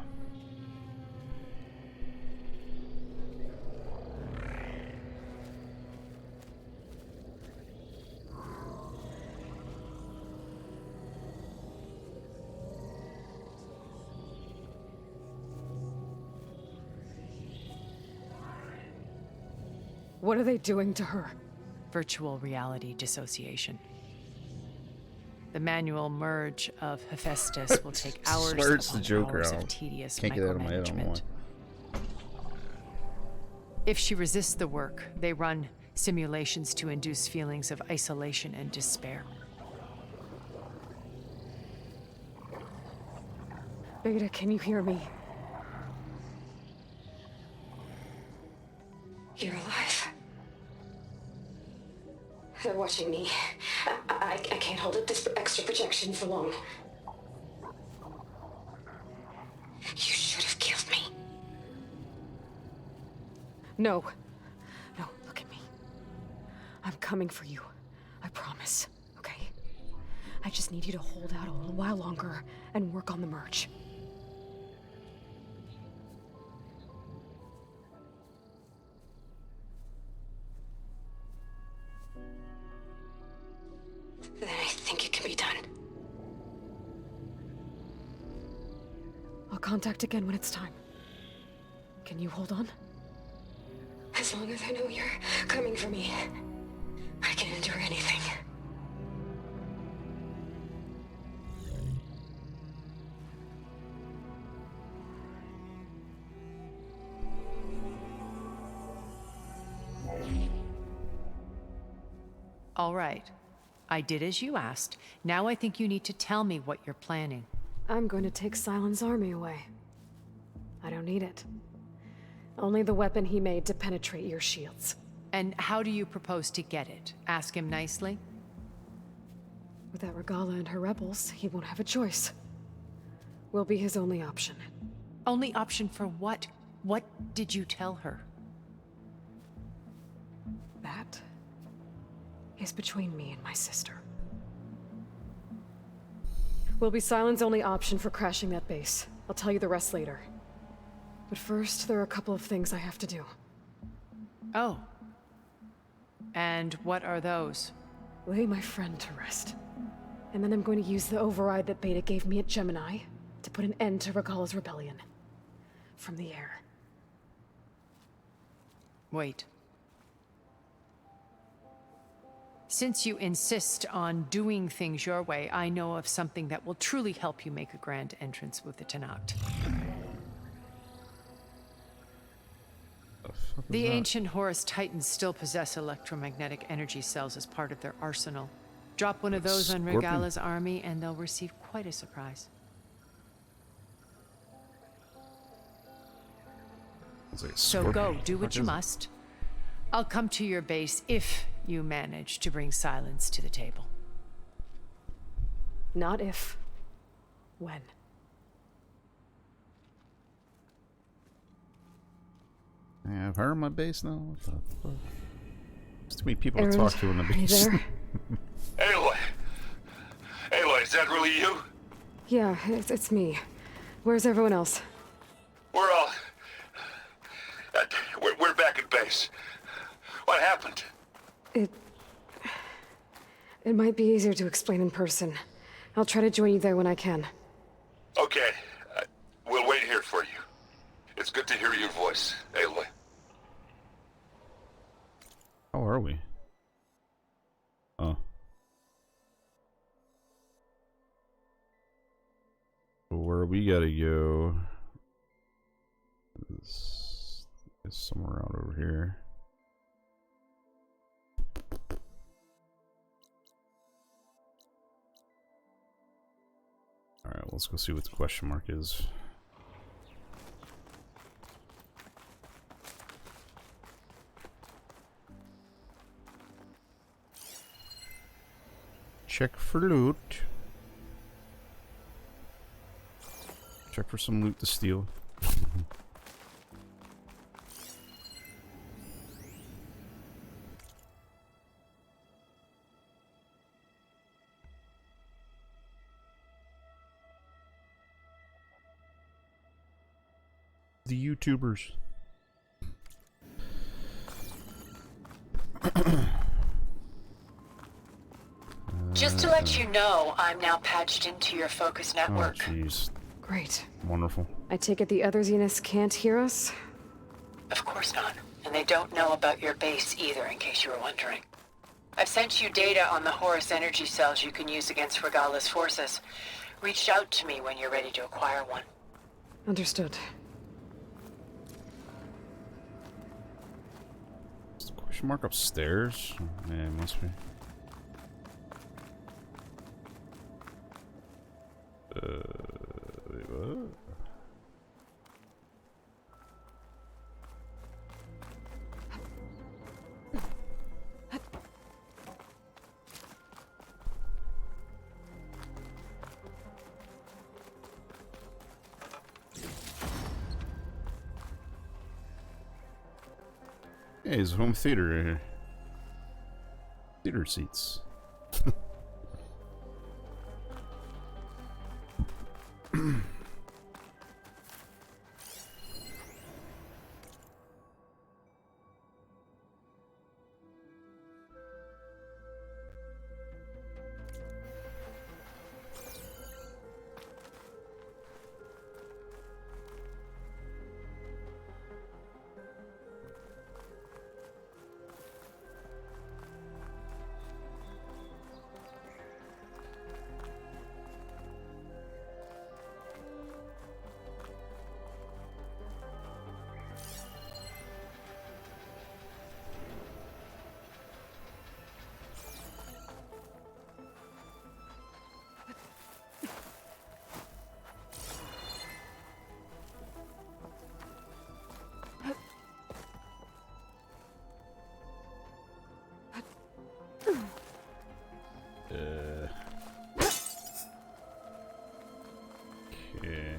What are they doing to her? Virtual reality dissociation. The manual merge of Hephaestus will take hours Swears upon the Joker hours out. of tedious Can't get that out of my head, I don't know micromanagement. If she resists the work, they run simulations to induce feelings of isolation and despair. Beta, can you hear me? You're alive. They're watching me. I can't hold up this extra projection for long. You should have killed me. No. No, look at me. I'm coming for you. I promise, okay? I just need you to hold out a little while longer and work on the merge. Then I think it can be done. I'll contact again when it's time. Can you hold on? As long as I know you're coming for me, I can endure anything. All right. I did as you asked. Now I think you need to tell me what you're planning. I'm going to take Silent's army away. I don't need it. Only the weapon he made to penetrate your shields. And how do you propose to get it? Ask him nicely? Without Regala and her rebels, he won't have a choice. We'll be his only option. Only option for what? What did you tell her? That is between me and my sister. Will be Sylens' only option for crashing that base. I'll tell you the rest later. But first, there are a couple of things I have to do. Oh. And what are those? Lay my friend to rest. And then I'm going to use the override that Beta gave me at Gemini to put an end to Regala's rebellion. From the air. Wait. Since you insist on doing things your way, I know of something that will truly help you make a grand entrance with the Tenakth. The ancient Horus Titans still possess electromagnetic energy cells as part of their arsenal. Drop one of those on Regala's army and they'll receive quite a surprise. So go, do what you must. I'll come to your base if you manage to bring Sylens to the table. Not if. When. I have her on my base now? What the fuck? There's too many people Erend, to talk to in the are you base. there? Aloy! Aloy, is that really you? Yeah, it's me. Where's everyone else? We're all... we're back at base. What happened? It might be easier to explain in person. I'll try to join you there when I can. Okay. We'll wait here for you. It's good to hear your voice, Aloy. How are we? Oh. Where we gotta go is somewhere out over here. Alright, let's go see what the question mark is. Check for loot. Check for some loot to steal. The YouTubers. Just to let you know, I'm now patched into your focus network. Oh, jeez. Great. Wonderful. I take it the other Zeniths can't hear us? Of course not. And they don't know about your base either, in case you were wondering. I've sent you data on the Horus energy cells you can use against Regala's forces. Reach out to me when you're ready to acquire one. Understood. Is the question mark upstairs? Yeah, it must be. Wait, what? Yeah, his home theater right here. Theater seats.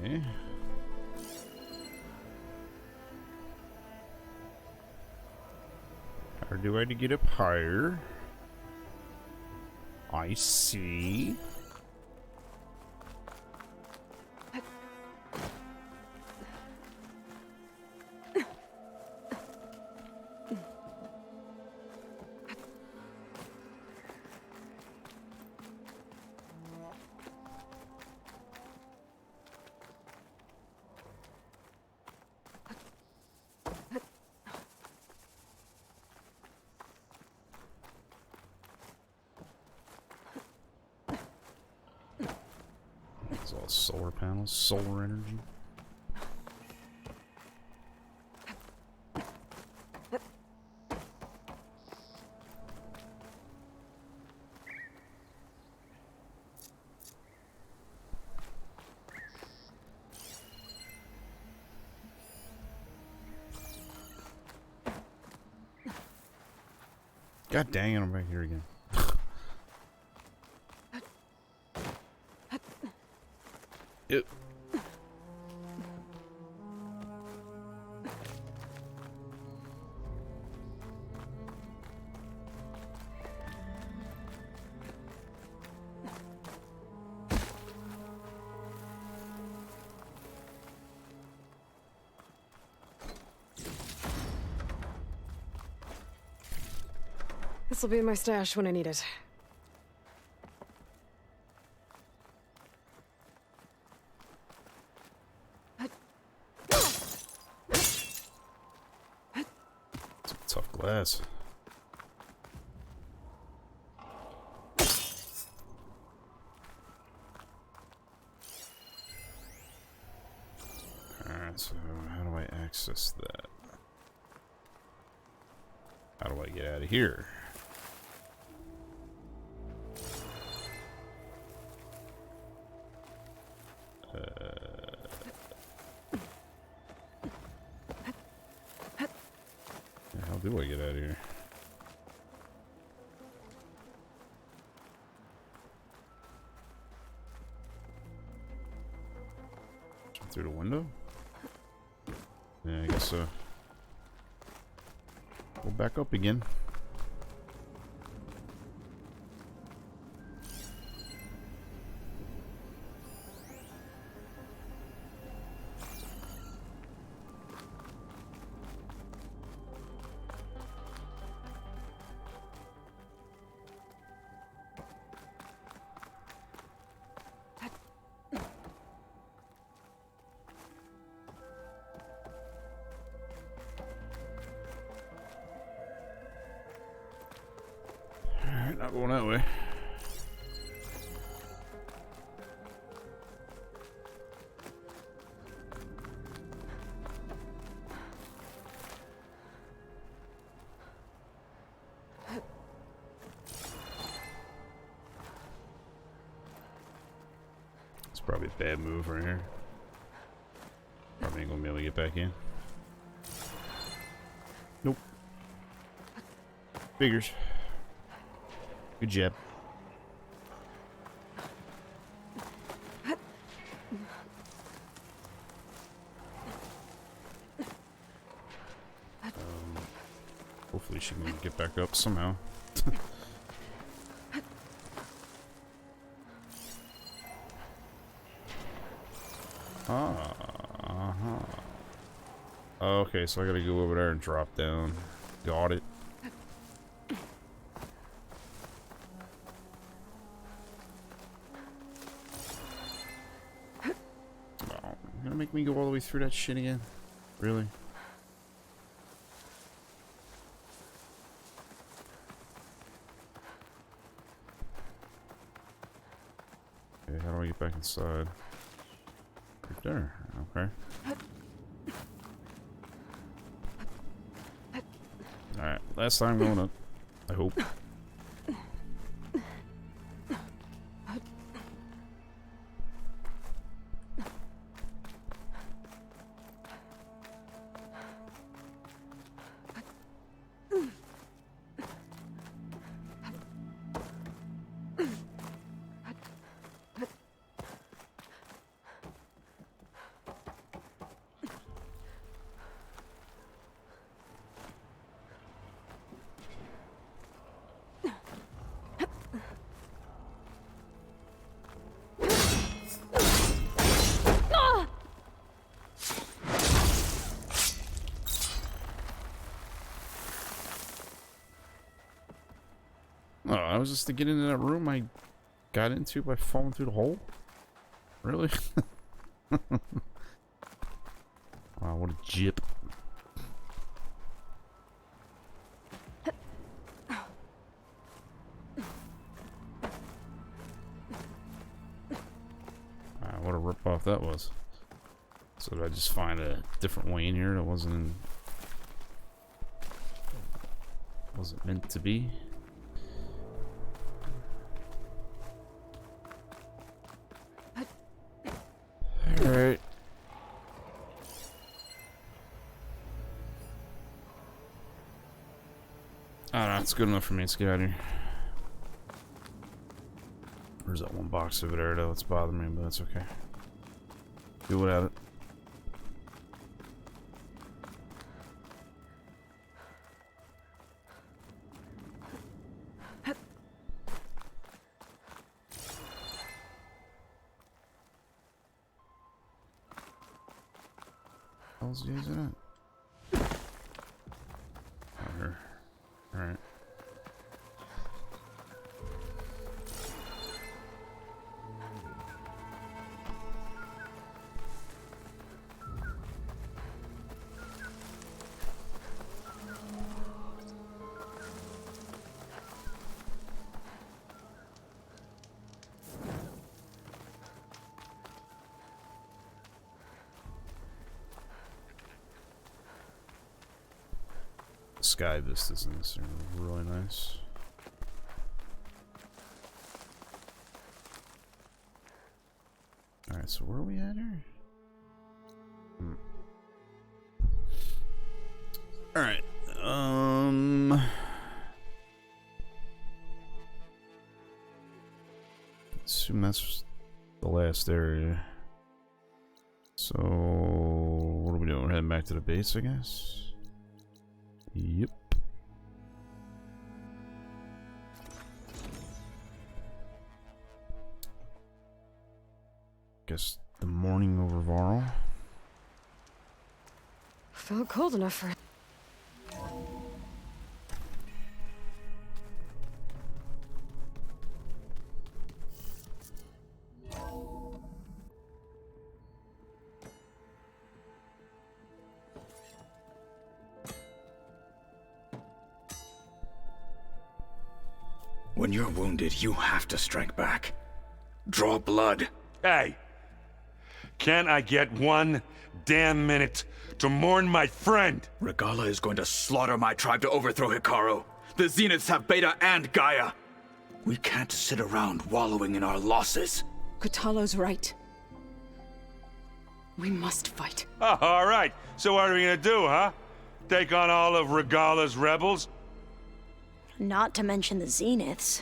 Okay. How do I get up higher? I see. It's all solar panels, solar energy. God dang it, I'm back here again. Yep. This'll be in my stash when I need it. It's tough glass. Alright, so how do I access that? How do I get out of here? How do I get out of here? Jump through the window? Yeah, I guess so. Go back up again. Alright, not going that way. It's probably a bad move right here. Probably ain't gonna be able to get back in. Nope. Figures. Good job. Hopefully she can get back up somehow. Okay, so I gotta go over there and drop down. Got it. Oh, you're gonna make me go all the way through that shit again? Really? Okay, how do I get back inside? Right there. Okay. Alright, last time going up. I hope. was just to get into that room I got into by falling through the hole? Really? Wow, what a jip. What a ripoff that was. So did I just find a different way in here that wasn't meant to be? Alright. I don't know, it's good enough for me. Let's get out of here. There's that one box over there that's bothering me, but that's okay. Do without it. How's he using it? Here. Alright. Sky vistas in this are really nice. Alright, so where are we at here? Alright, assume that's the last area. So, what are we doing? We're heading back to the base, I guess? Yep. Guess the morning over Varl. Felt cold enough for... When you're wounded, you have to strike back. Draw blood. Hey! Can't I get one damn minute to mourn my friend? Regala is going to slaughter my tribe to overthrow Hikaru. The Zeniths have Beta and Gaia. We can't sit around wallowing in our losses. Kotallo's right. We must fight. Oh, all right. So what are we gonna do, huh? Take on all of Regala's rebels? Not to mention the Zeniths.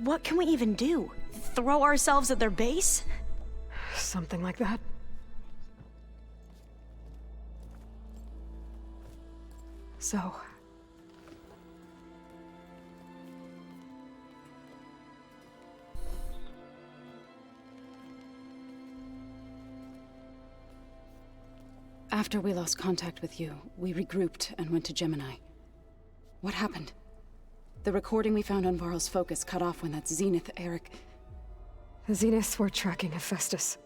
What can we even do? Throw ourselves at their base? Something like that. So... After we lost contact with you, we regrouped and went to Gemini. What happened? The recording we found on Varl's focus cut off when that Zenith Eric... The Zeniths were tracking Hephaestus.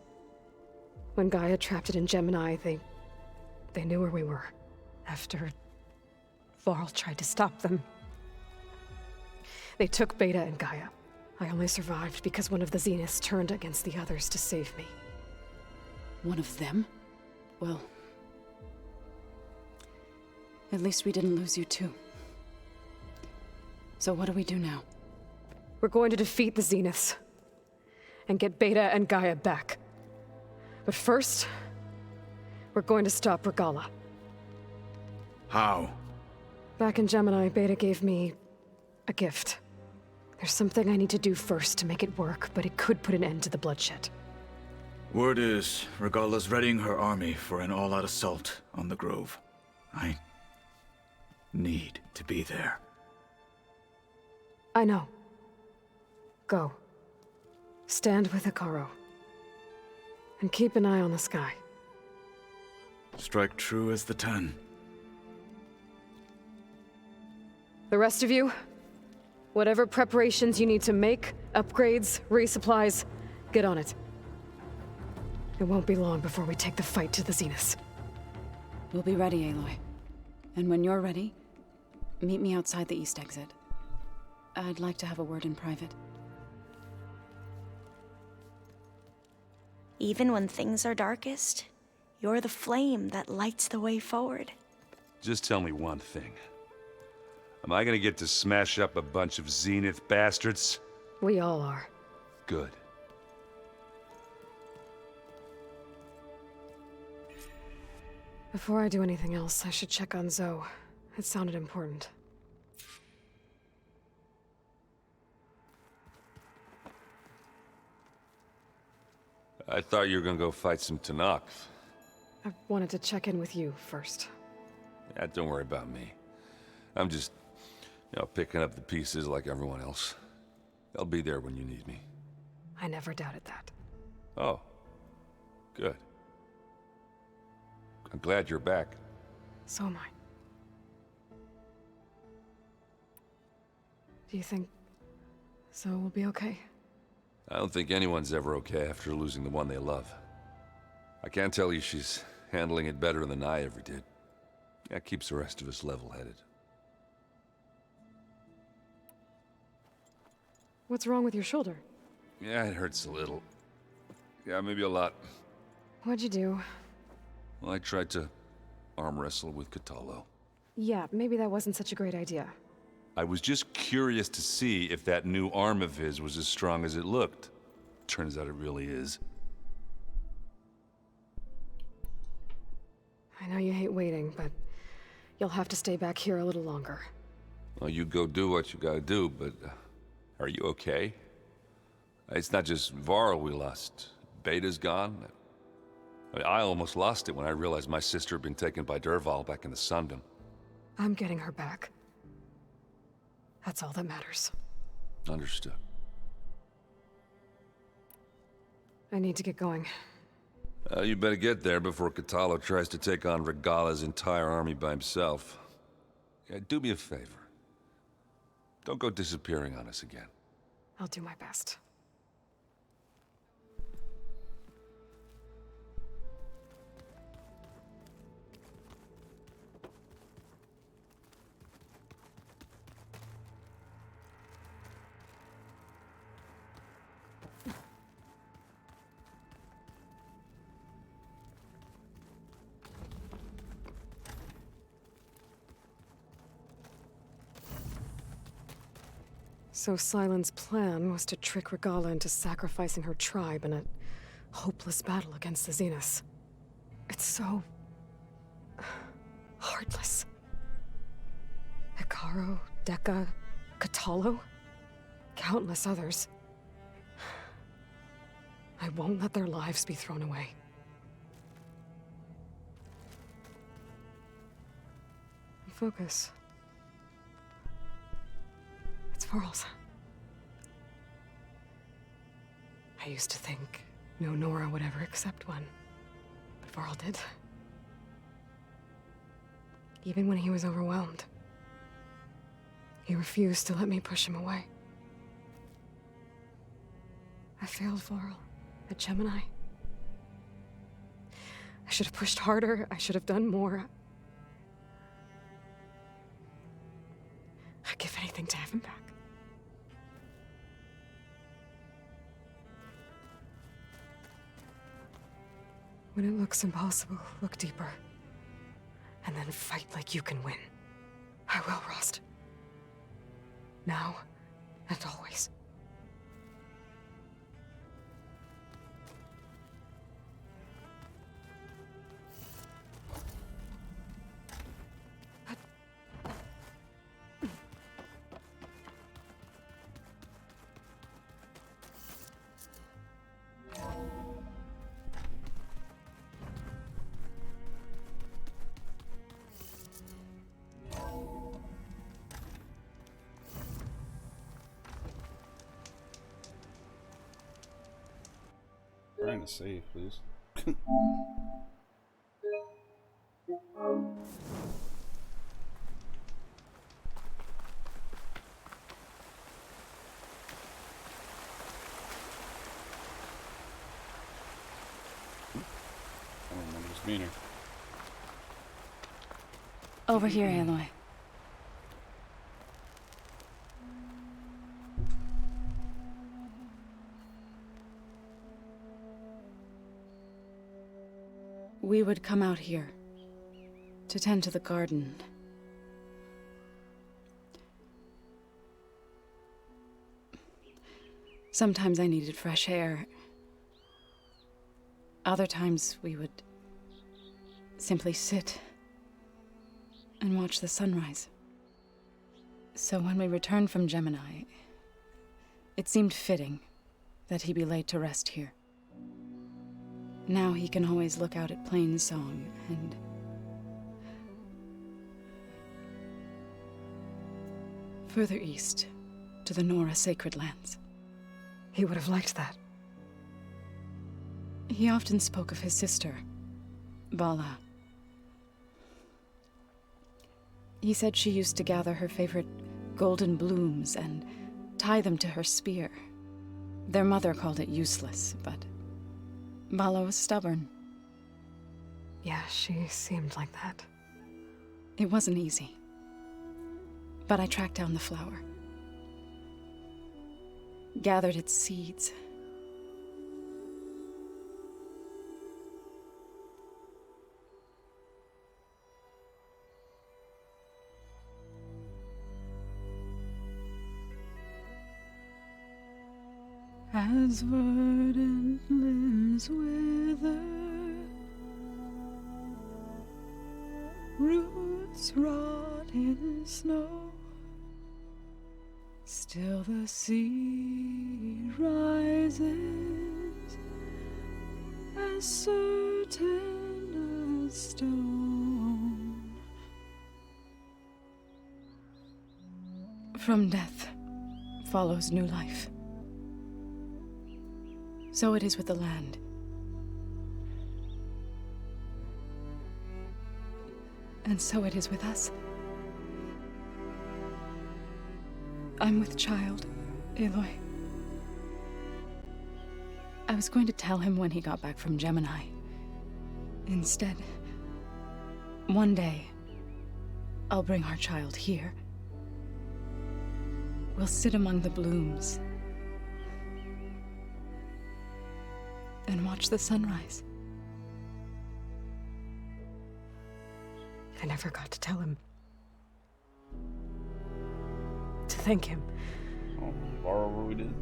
When Gaia trapped it in Gemini, they knew where we were. After Varl tried to stop them. They took Beta and Gaia. I only survived because one of the Zeniths turned against the others to save me. One of them? Well... at least we didn't lose you too. So what do we do now? We're going to defeat the Zeniths. And get Beta and Gaia back. But first, we're going to stop Regala. How? Back in Gemini, Beta gave me a gift. There's something I need to do first to make it work, but it could put an end to the bloodshed. Word is, Regala's readying her army for an all-out assault on the Grove. I need to be there. I know. Go. Stand with Hikaru. And keep an eye on the sky. Strike true as the 10. The rest of you, Whatever preparations you need to make, upgrades, resupplies, get on it. It won't be long before we take the fight to the Zeniths. We'll be ready, Aloy. And when you're ready, meet me outside the east exit. I'd like to have a word in private. Even when things are darkest, you're the flame that lights the way forward. Just tell me one thing. Am I gonna get to smash up a bunch of Zenith bastards? We all are. Good. Before I do anything else, I should check on Zoe. It sounded important. I thought you were gonna go fight some Tanakh. I wanted to check in with you first. Yeah, don't worry about me. I'm just, picking up the pieces like everyone else. I'll be there when you need me. I never doubted that. Oh. Good. I'm glad you're back. So am I. Do you think Zoe will be okay? I don't think anyone's ever okay after losing the one they love. I can't tell you she's handling it better than I ever did. That keeps the rest of us level-headed. What's wrong with your shoulder? Yeah, it hurts a little. Yeah, maybe a lot. What'd you do? Well, I tried to arm wrestle with Catalo. Yeah, maybe that wasn't such a great idea. I was just curious to see if that new arm of his was as strong as it looked. Turns out it really is. I know you hate waiting, but you'll have to stay back here a little longer. Well, you go do what you gotta do, but are you okay? It's not just Varl we lost. Beta's gone. I almost lost it when I realized my sister had been taken by Dervahl back in the Sundom. I'm getting her back. That's all that matters. Understood. I need to get going. You better get there before Catalo tries to take on Regala's entire army by himself. Yeah, do me a favor. Don't go disappearing on us again. I'll do my best. So Sylens' plan was to trick Regala into sacrificing her tribe in a hopeless battle against the Zeniths. It's so... heartless. Hekarro, Dekka, Catalo, countless others. I won't let their lives be thrown away. Focus. It's Varl's. I used to think no Nora would ever accept one, but Varl did. Even when he was overwhelmed, he refused to let me push him away. I failed Varl at Gemini. I should have pushed harder. I should have done more. I'd give anything to have him back. When it looks impossible, look deeper. And then fight like you can win. I will, Rost. Now and always. Trying to save, please. being here. Over here, Aloy. We would come out here to tend to the garden. Sometimes I needed fresh air. Other times we would simply sit and watch the sunrise. So when we returned from Gemini, it seemed fitting that he be laid to rest here. Now he can always look out at Plain Song and further east to the Nora Sacred Lands. He would have liked that. He often spoke of his sister, Bala. He said she used to gather her favorite golden blooms and tie them to her spear. Their mother called it useless, but Bala was stubborn. Yeah, she seemed like that. It wasn't easy. But I tracked down the flower. Gathered its seeds. As verdant limbs wither, roots rot in snow, still the sea rises, as certain as stone. From death follows new life. So it is with the land. And so it is with us. I'm with child, Aloy. I was going to tell him when he got back from Gemini. Instead, one day, I'll bring our child here. We'll sit among the blooms and watch the sunrise. I never got to tell him. To thank him. Oh, borrow what we did.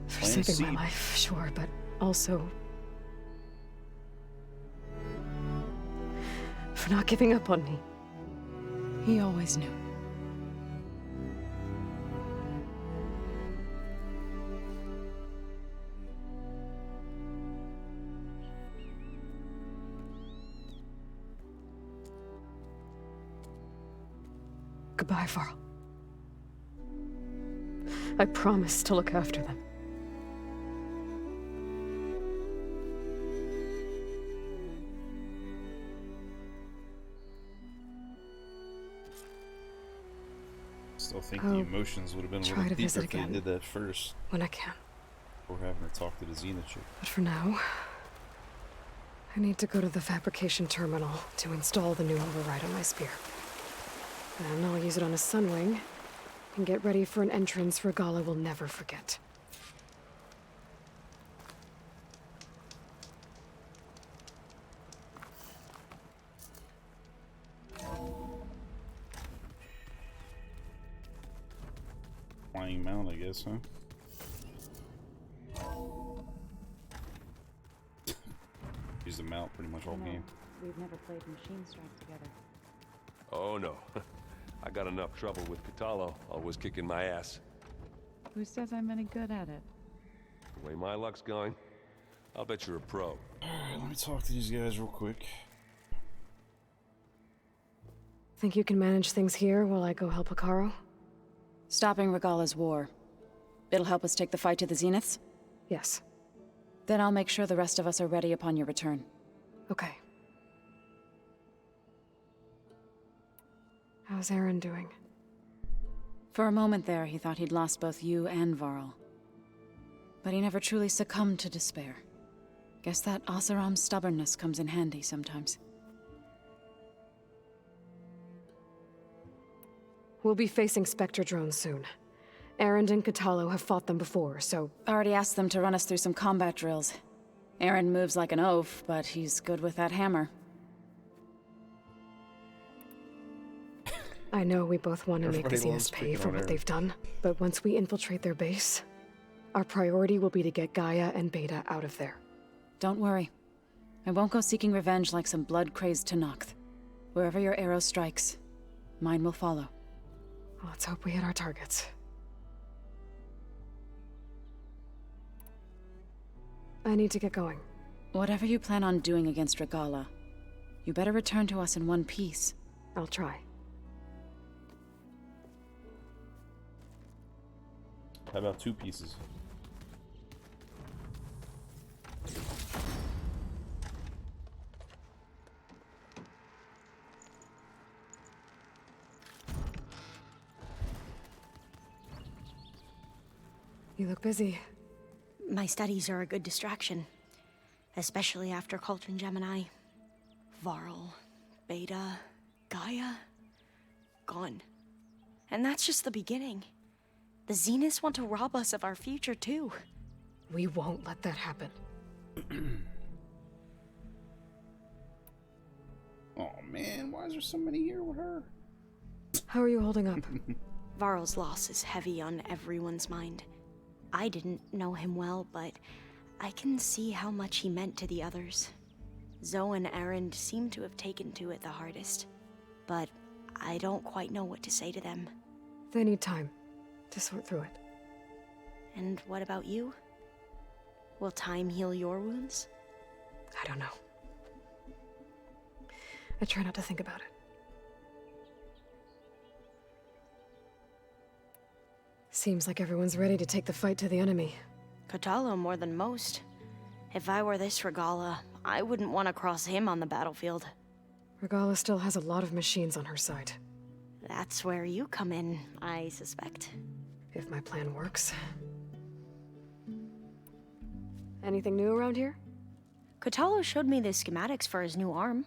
For saving my life, sure, but also for not giving up on me. He always knew. Goodbye, Varl. I promise to look after them. Still think the emotions would have been a little deeper if they did that first. When I can. Before having to talk to the Zenith chick. But for now, I need to go to the fabrication terminal to install the new override on my spear. Then I'll use it on a sunwing and get ready for an entrance Regala will never forget. Flying mount, I guess, huh? Use the mount pretty much all game. We've never played Machine Strike together. Oh no. I got enough trouble with Catalo, always kicking my ass. Who says I'm any good at it? The way my luck's going, I'll bet you're a pro. Alright, let me talk to these guys real quick. Think you can manage things here while I go help Akaro? Stopping Regala's war. It'll help us take the fight to the Zeniths? Yes. Then I'll make sure the rest of us are ready upon your return. Okay. How's Aaron doing? For a moment there, he thought he'd lost both you and Varl. But he never truly succumbed to despair. Guess that Oseram's stubbornness comes in handy sometimes. We'll be facing Spectre drones soon. Erend and Katalo have fought them before, so... Already asked them to run us through some combat drills. Erend moves like an oaf, but he's good with that hammer. I know we both want to make the Zeniths pay for what they've done, but once we infiltrate their base, our priority will be to get Gaia and Beta out of there. Don't worry. I won't go seeking revenge like some blood-crazed Tenakth. Wherever your arrow strikes, mine will follow. Let's hope we hit our targets. I need to get going. Whatever you plan on doing against Regala, you better return to us in one piece. I'll try. How about 2 pieces? You look busy. My studies are a good distraction. Especially after Cauldron Gemini. Varl, Beta, Gaia, gone. And that's just the beginning. The Zeniths want to rob us of our future, too. We won't let that happen. Oh man, why is there so many here with her? How are you holding up? Varl's loss is heavy on everyone's mind. I didn't know him well, but I can see how much he meant to the others. Zoe and Erend seem to have taken to it the hardest, but I don't quite know what to say to them. They need time to sort through it. And what about you? Will time heal your wounds? I don't know. I try not to think about it. Seems like everyone's ready to take the fight to the enemy. Katalo more than most. If I were this Regala, I wouldn't want to cross him on the battlefield. Regala still has a lot of machines on her side. That's where you come in, I suspect. If my plan works. Anything new around here? Katalo showed me the schematics for his new arm.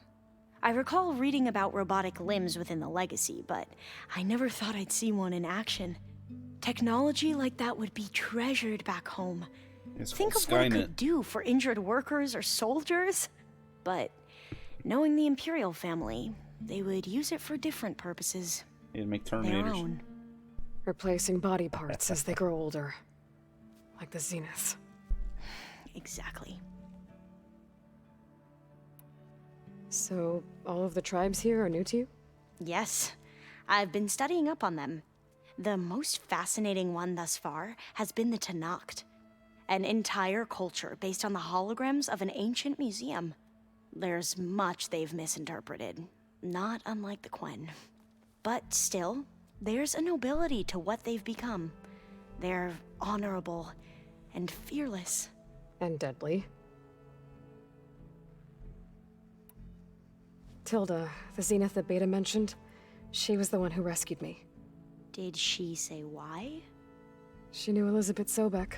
I recall reading about robotic limbs within the Legacy, but I never thought I'd see one in action. Technology like that would be treasured back home. Think of what it could do for injured workers or soldiers. But knowing the Imperial family, they would use it for different purposes. It'd make Their Terminators. own. Replacing body parts as they grow older. Like the Zeniths. Exactly. So, all of the tribes here are new to you? Yes. I've been studying up on them. The most fascinating one thus far has been the Tenakth. An entire culture based on the holograms of an ancient museum. There's much they've misinterpreted, not unlike the Quen. But still, there's a nobility to what they've become. They're honorable and fearless. And deadly. Tilda, the Zenith that Beta mentioned, she was the one who rescued me. Did she say why? She knew Elizabeth Sobek.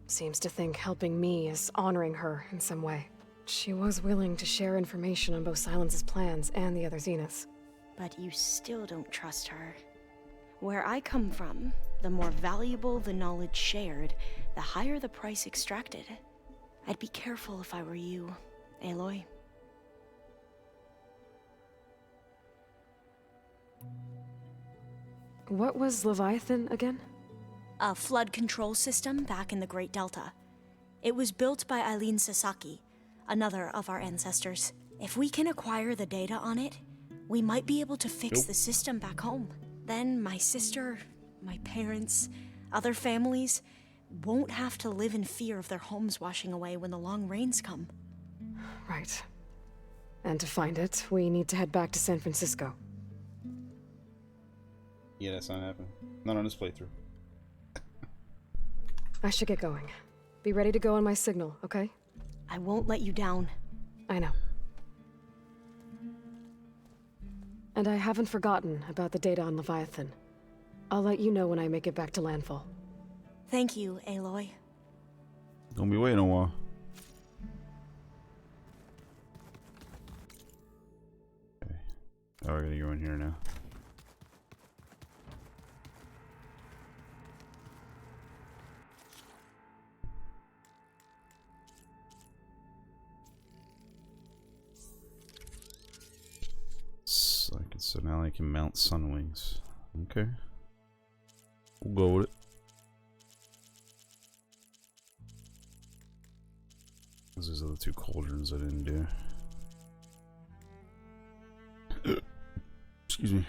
Seems to think helping me is honoring her in some way. She was willing to share information on both Silence's plans and the other Zeniths. But you still don't trust her. Where I come from, the more valuable the knowledge shared, the higher the price extracted. I'd be careful if I were you, Aloy. What was Leviathan again? A flood control system back in the Great Delta. It was built by Eileen Sasaki, another of our ancestors. If we can acquire the data on it, we might be able to fix the system back home. Then my sister, my parents, other families won't have to live in fear of their homes washing away when the long rains come. Right. And to find it, we need to head back to San Francisco. Yeah, that's not happening. Not on this playthrough. I should get going. Be ready to go on my signal, okay? I won't let you down. I know. And I haven't forgotten about the data on Leviathan. I'll let you know when I make it back to landfall. Thank you, Aloy. Don't be waiting a while. Oh, I gotta go in here now. So now I can mount Sunwings. Okay. We'll go with it. Those are the two cauldrons I didn't do. Excuse me.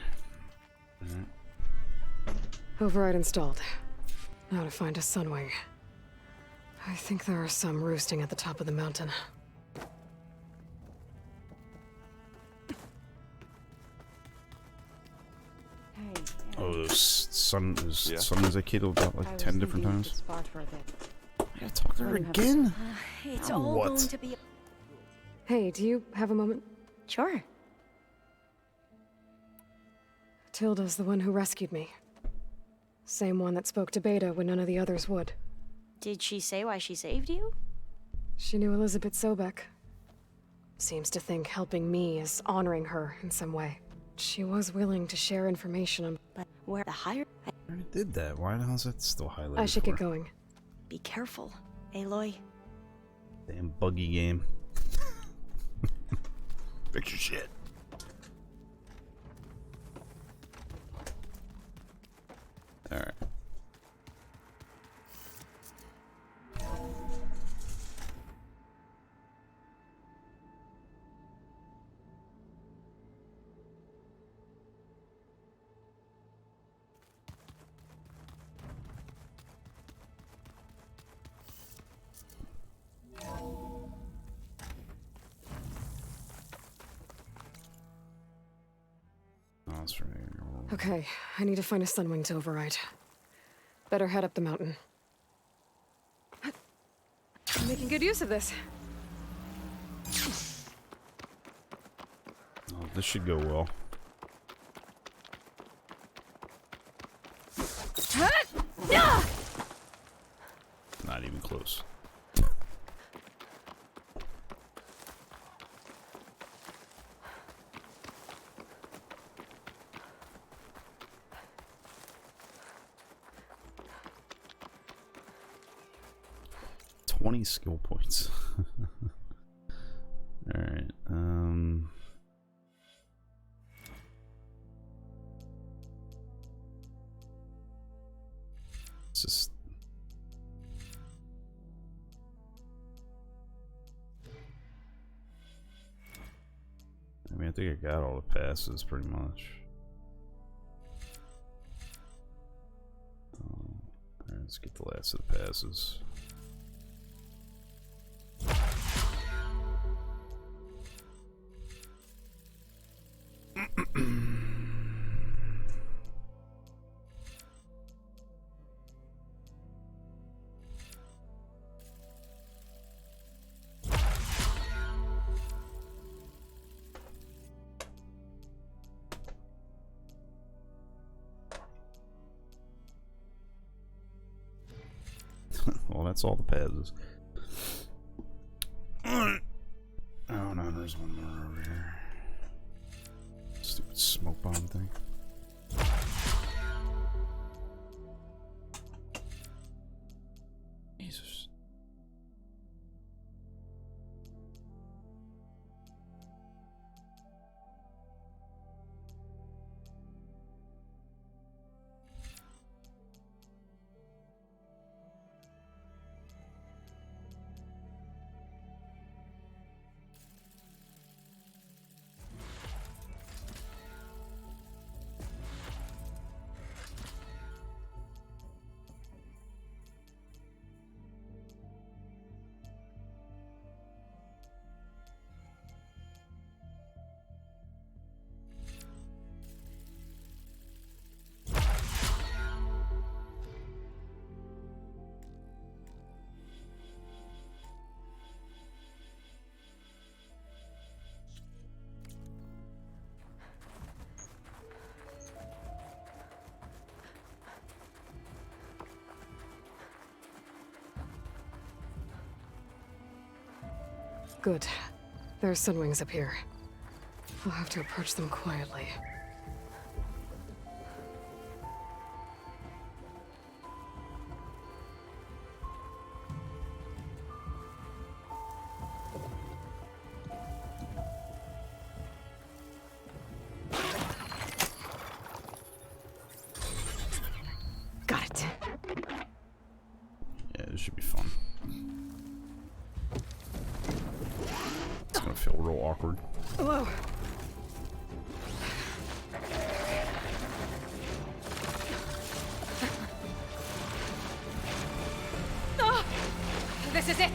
Alright. Override installed. Now to find a Sunwing. I think there are some roosting at the top of the mountain. Oh, those Sunwings I killed about like 10 different times. I gotta talk to her again? It's Now all what? going to be. Hey, do you have a moment? Sure. Tilda's the one who rescued me. Same one that spoke to Beta when none of the others would. Did she say why she saved you? She knew Elizabeth Sobek. Seems to think helping me is honoring her in some way. She was willing to share information on... But where the higher... I already did that. Why the hell is that still highlighted? I should for? get going. Be careful, Aloy. Damn buggy game. Fix your shit. Alright. Oh, that's right. Okay, I need to find a Sunwing to override. Better head up the mountain. I'm making good use of this. Oh, this should go well. Not even close. Skill points. Alright, it's just I mean, I think I got all the passes pretty much. Alright, let's get the last of the passes. Well, that's all the passes. Oh no, there's one more over here. Stupid smoke bomb thing. Jesus. Good. There's Sunwings up here. We'll have to approach them quietly. Got it. Yeah, this should be fun. It's gonna feel real awkward. Whoa. Oh, this is it.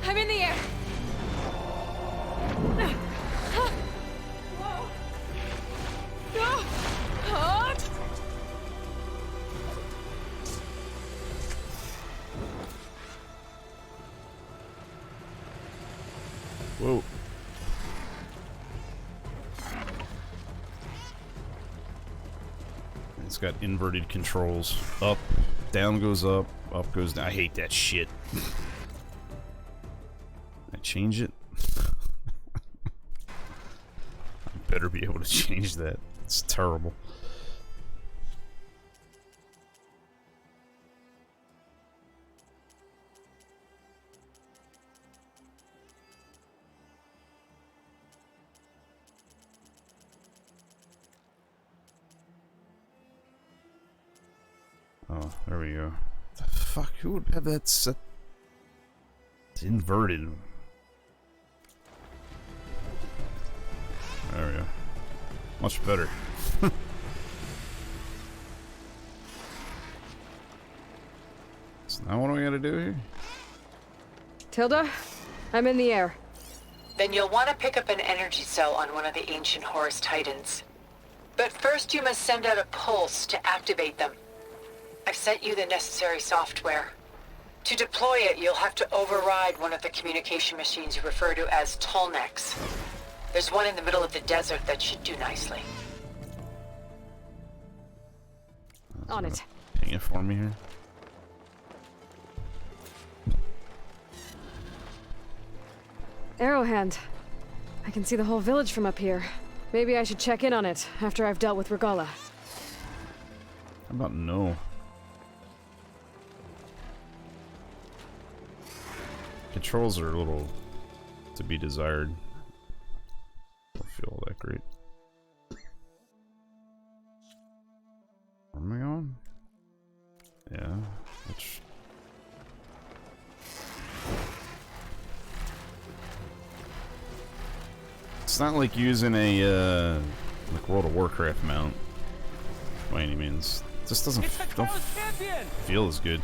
I'm in the air. Whoa. No. Oh. Whoa. It's got inverted controls. Up, down goes up goes down. I hate that shit. I change it? I better be able to change that. It's terrible. Oh, there we go. The fuck? Who would have that set? It's inverted. There we go. Much better. So now what do I gotta do here? Tilda, I'm in the air. Then you'll want to pick up an energy cell on one of the ancient Horus Titans. But first you must send out a pulse to activate them. I've sent you the necessary software. To deploy it, you'll have to override one of the communication machines you refer to as Tolnecs. There's one in the middle of the desert that should do nicely. On it. Ping it for me here. Arrowhand. I can see the whole village from up here. Maybe I should check in on it after I've dealt with Regala. How about no? Controls are a little to be desired. Don't feel all that great. Where am I going? Yeah. Which... It's not like using a like World of Warcraft mount by any means. It just don't feel as good.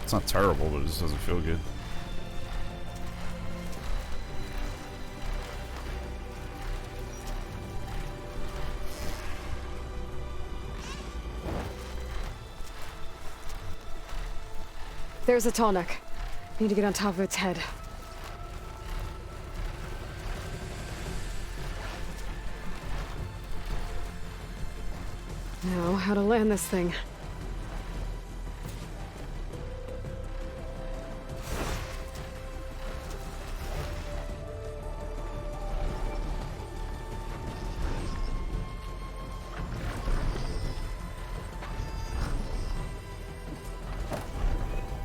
It's not terrible, but it just doesn't feel good. There's a Tolnec. Need to get on top of its head. Now, how to land this thing.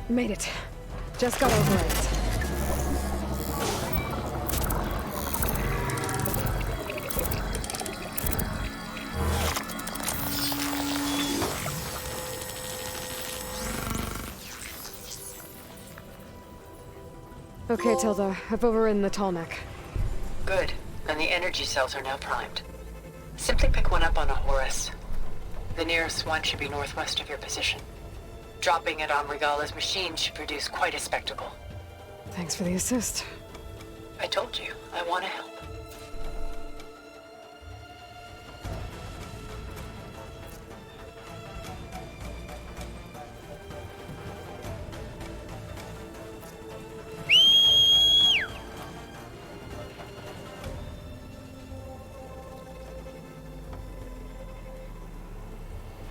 Made it. Just got over it. Okay, Tilda. I've overridden the Tolnec. Good. And the energy cells are now primed. Simply pick one up on a Horus. The nearest one should be northwest of your position. Dropping it on Regala's machine should produce quite a spectacle. Thanks for the assist. I told you, I want to help.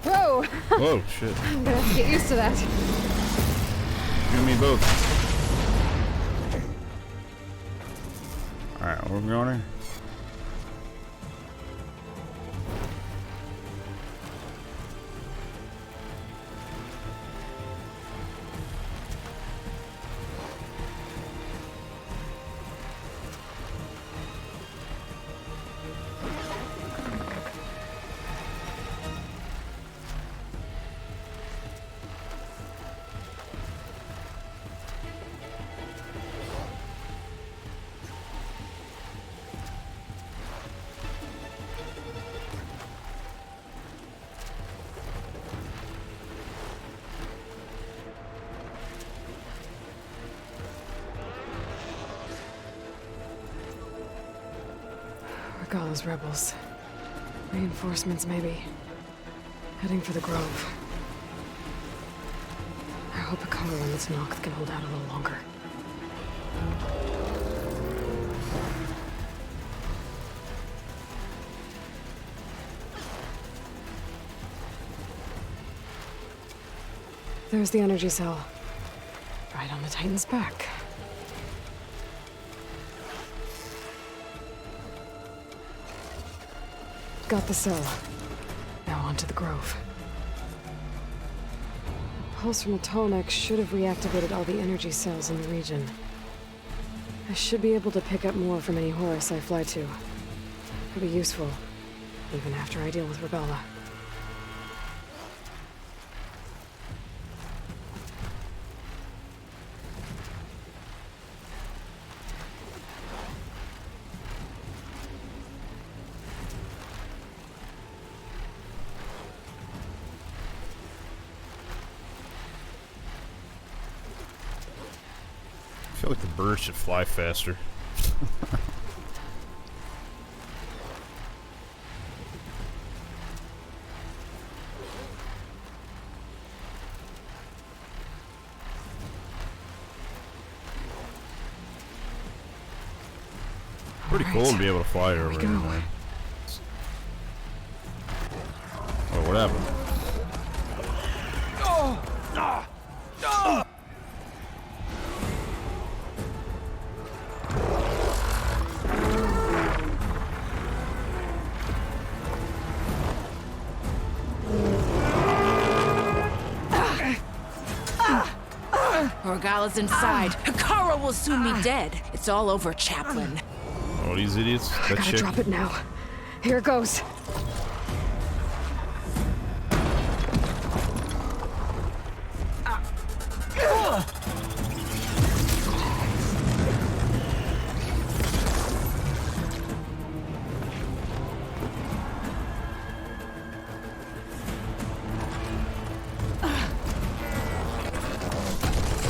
Whoa! Whoa, shit. I'm gonna have to get used to that. You and me both. Where are we going here? Regala's rebels. Reinforcements, maybe. Heading for the Grove. I hope Akara and this Noct can hold out a little longer. There's the energy cell. Right on the Titan's back. Got the cell. Now on to the Grove. Pulse from the Tallneck should have reactivated all the energy cells in the region. I should be able to pick up more from any Horus I fly to. Could be useful, even after I deal with Regala. I feel like the bird should fly faster. Pretty cool to be able to fly over anyway. Oh, what happened? Regala's inside. Akara will soon be dead. It's all over, Chaplain. Oh, these idiots. That Gotta chick. drop it now. Here goes.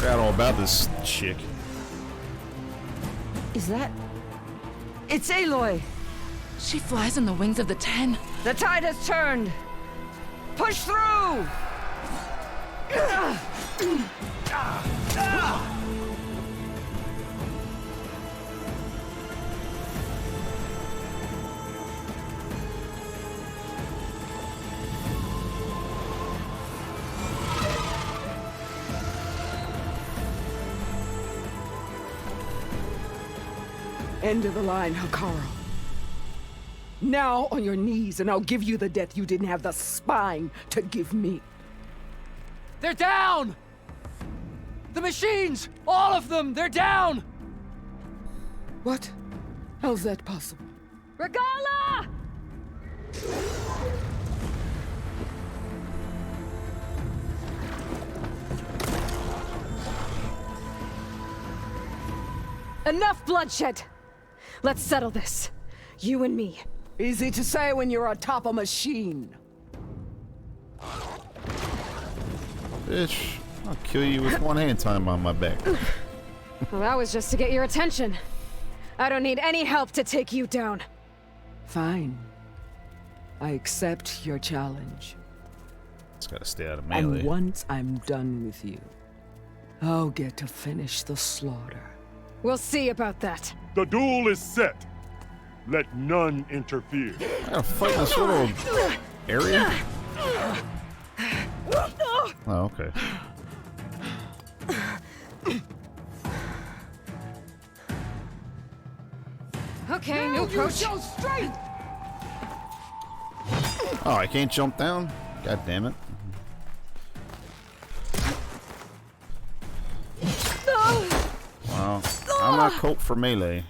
Forgot all about this chick. Is that... It's Aloy! She flies on the wings of the Ten. The tide has turned! Push through! End of the line, Hakara. Now on your knees, and I'll give you the death you didn't have the spine to give me. They're down! The machines! All of them! They're down! What? How's that possible? Regala! Enough bloodshed! Let's settle this. You and me. Easy to say when you're atop a machine. Bitch, I'll kill you with one hand tied on my back. Well, that was just to get your attention. I don't need any help to take you down. Fine. I accept your challenge. Just gotta stay out of melee. And once I'm done with you, I'll get to finish the slaughter. We'll see about that. The duel is set. Let none interfere. I gotta fight in this little area? Oh, okay. Okay, new approach. Straight. Oh, I can't jump down? God damn it. Well, I'm not cope for melee.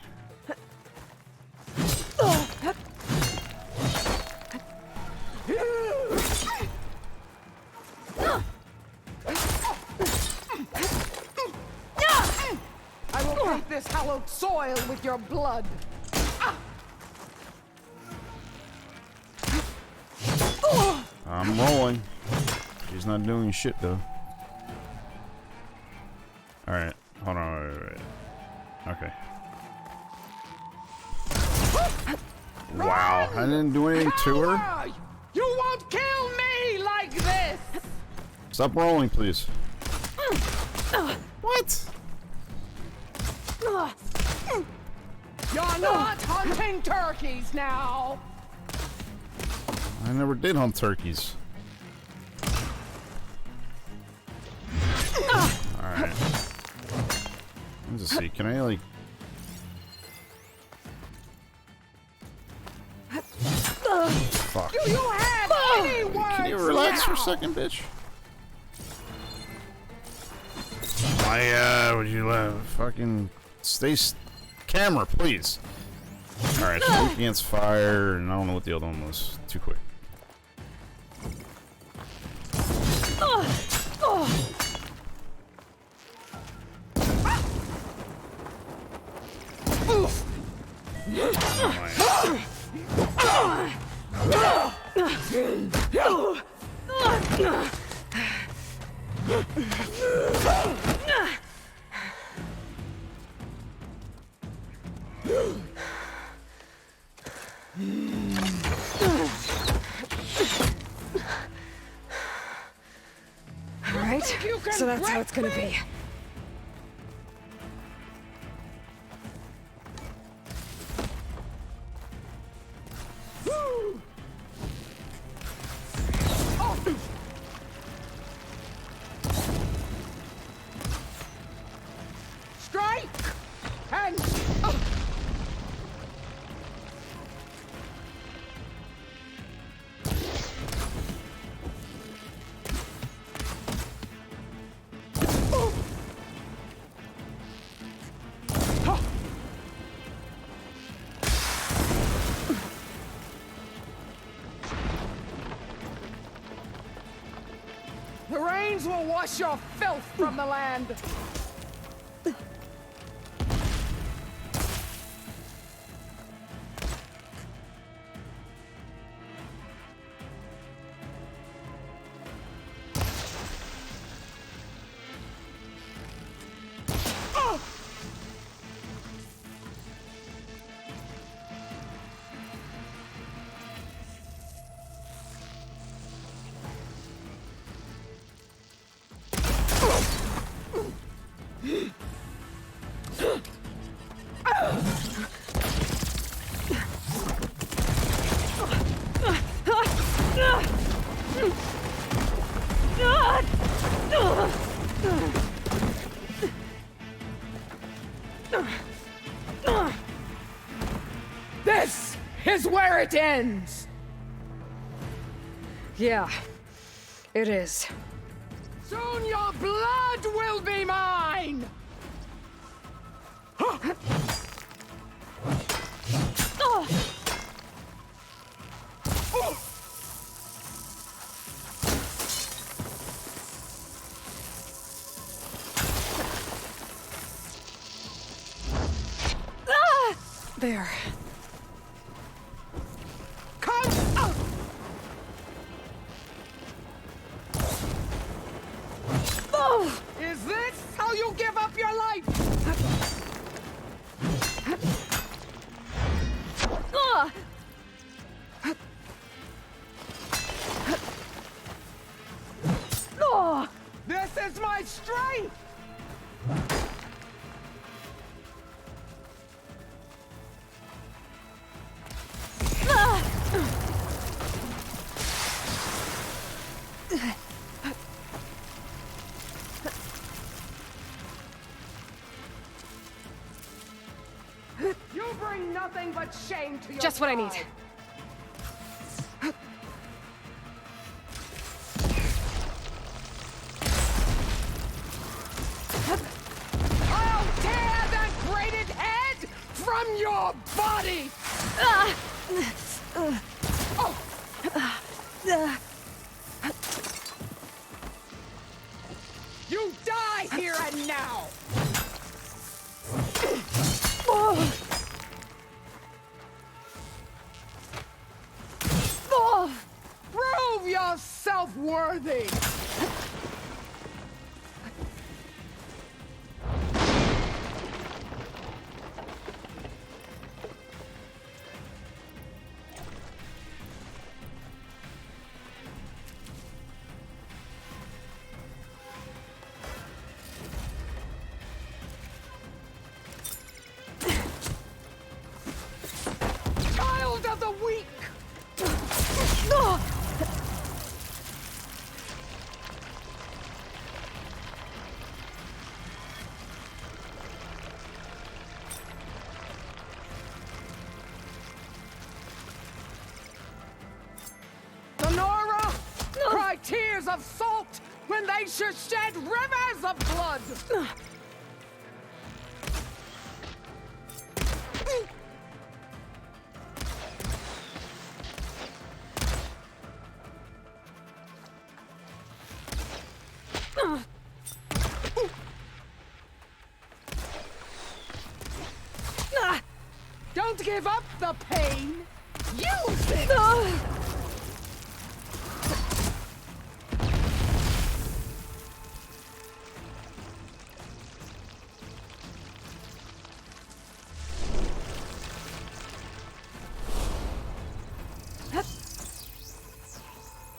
I will paint this hallowed soil with your blood. I'm rolling. She's not doing shit though. Alright, hold on, wait. Okay. Wow, I didn't do anything to her. You won't kill me like this! Stop rolling, please. What? You're not hunting turkeys now! I never did hunt turkeys. Alright. Let's just see, can I like... Fuck. Do you have any words Can you relax for a now? second, bitch? Would you fucking stay camera, please. Alright, so weak against fire, and I don't know what the other one was. Too quick. Alright, so that's how it's gonna be. Strike! And... The rains will wash your filth from the land. This is where it ends! Yeah, it is. Soon your blood will be mine! There. Come out! Is this how you give up your life? This is my strength! You bring nothing but shame to your Just what I need. tribe. I'll tear that braided head from your body! You die here and now! Prove yourself worthy! Child of the weak! Sonora! Cry tears of salt when they should shed rivers of blood! Don't give up the pain! Use it!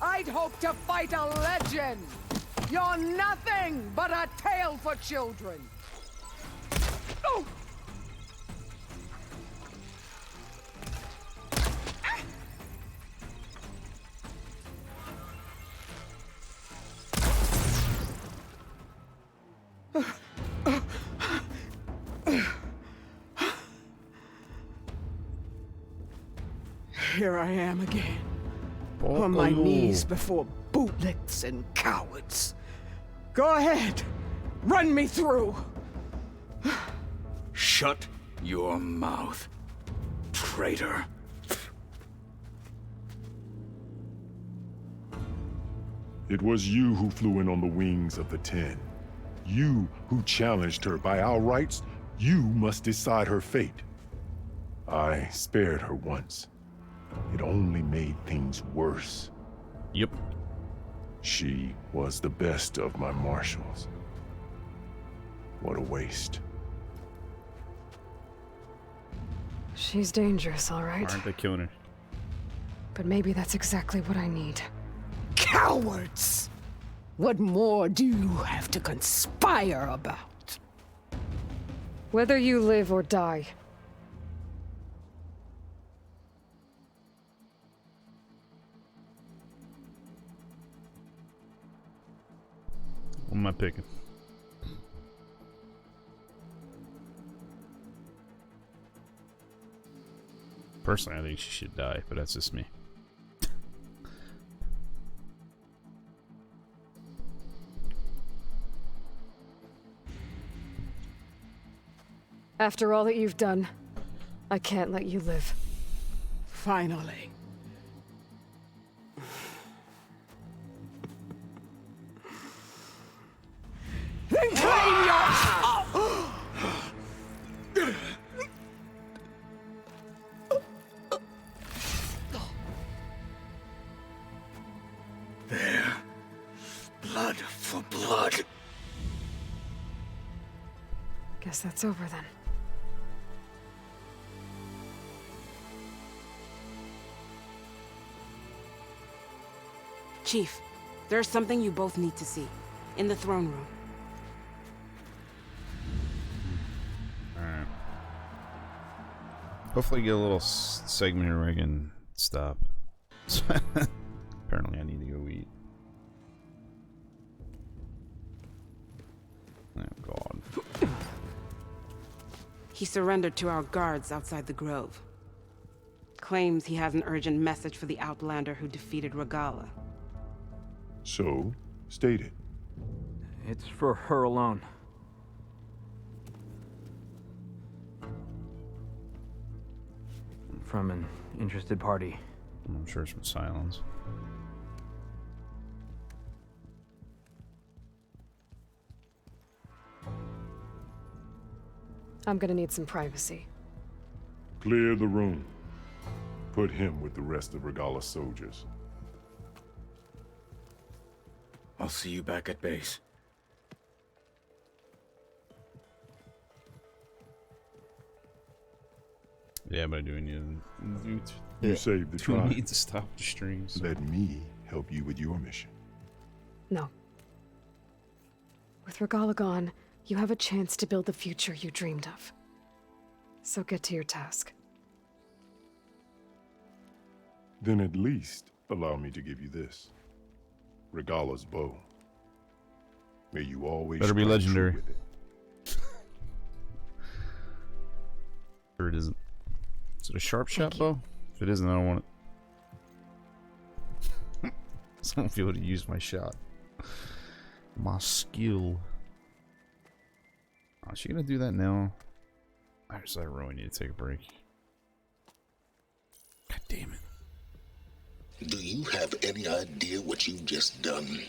I'd hoped to fight a legend! You're nothing but a tale for children! Oh! Here I am again, on my knees before bootlicks and cowards. Go ahead, run me through. Shut your mouth, traitor. It was you who flew in on the wings of the 10. You who challenged her. By our rights, you must decide her fate. I spared her once. It only made things worse. Yep. She was the best of my marshals. What a waste. She's dangerous, all right. Aren't they killing her? But maybe that's exactly what I need. Cowards! What more do you have to conspire about? Whether you live or die. What am I picking? Personally, I think she should die, but that's just me. After all that you've done, I can't let you live. Finally. Then claim your... There. Blood for blood. Guess that's over then. Chief, there's something you both need to see. In the throne room. Alright. Hopefully get a little segment here where I can stop. Apparently I need to go eat. Oh god. He surrendered to our guards outside the grove. Claims he has an urgent message for the Outlander who defeated Regala. So, state it. It's for her alone. From an interested party. I'm sure it's from Silence. I'm gonna need some privacy. Clear the room. Put him with the rest of Regala's soldiers. I'll see you back at base. Yeah, but I do need You saved the tribe. need to stop the streams. Let me help you with your mission. No. With Regala gone, you have a chance to build the future you dreamed of. So get to your task. Then at least allow me to give you this. Regala's bow. May you always better be strike legendary. true with it. Sure it isn't. Is it a sharp shot bow? If it isn't, I don't want it. So I won't be able to use my shot. My skill. Oh, is she gonna do that now? I really need to take a break. God damn it. Do you have any idea what you've just done?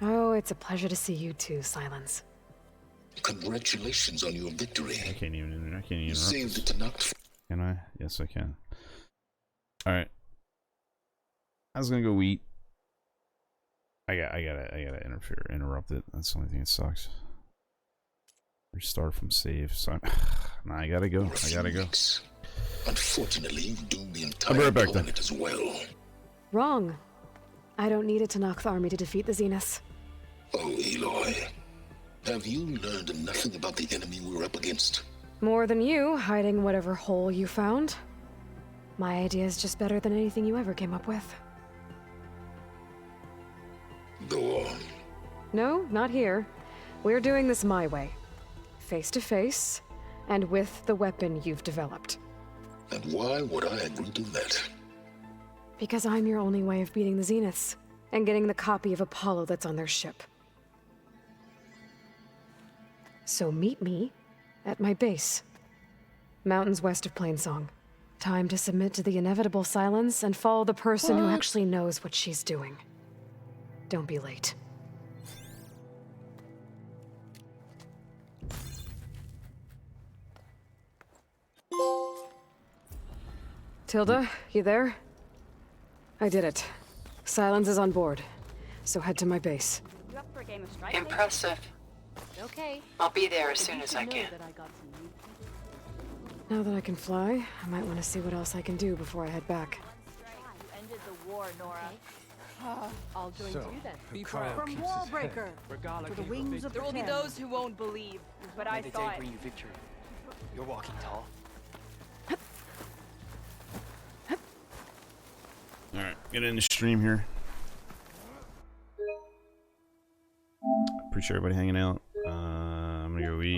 Oh, it's a pleasure to see you too, Silence. Congratulations on your victory. I can't even You saved it to knock. Can I? Yes, I can. Alright. I was gonna go eat. I gotta interrupt it. That's the only thing that sucks. Restart from save. So nah, I gotta go. Unfortunately, you've doomed the I'll be entire right back then. planet as well. Wrong. I don't need it to knock the army to defeat the Zeniths. Oh, Aloy. Have you learned nothing about the enemy we're up against? More than you, hiding whatever hole you found. My idea is just better than anything you ever came up with. Go on. No, not here. We're doing this my way. Face to face, and with the weapon you've developed. And why would I agree to that? Because I'm your only way of beating the Zeniths, and getting the copy of Apollo that's on their ship. So meet me at my base. Mountains west of Plainsong. Time to submit to the inevitable silence and follow the person who actually knows what she's doing. Don't be late. Tilda, you there? I did it. Silence is on board. So head to my base. You up for a game of strike? Impressive. Okay. I'll be there as soon as I can. Now that I can fly, I might want to see what else I can do before I head back. You ended the war, Nora. I'll join So, you then. who crowned From keeps his head? Warbreaker Regala to the gave her wings victory. of There the will be Ten. those who won't believe, but I saw it. bring you victory. You're walking tall. Alright, get in the stream here. Appreciate everybody hanging out. I'm gonna go eat.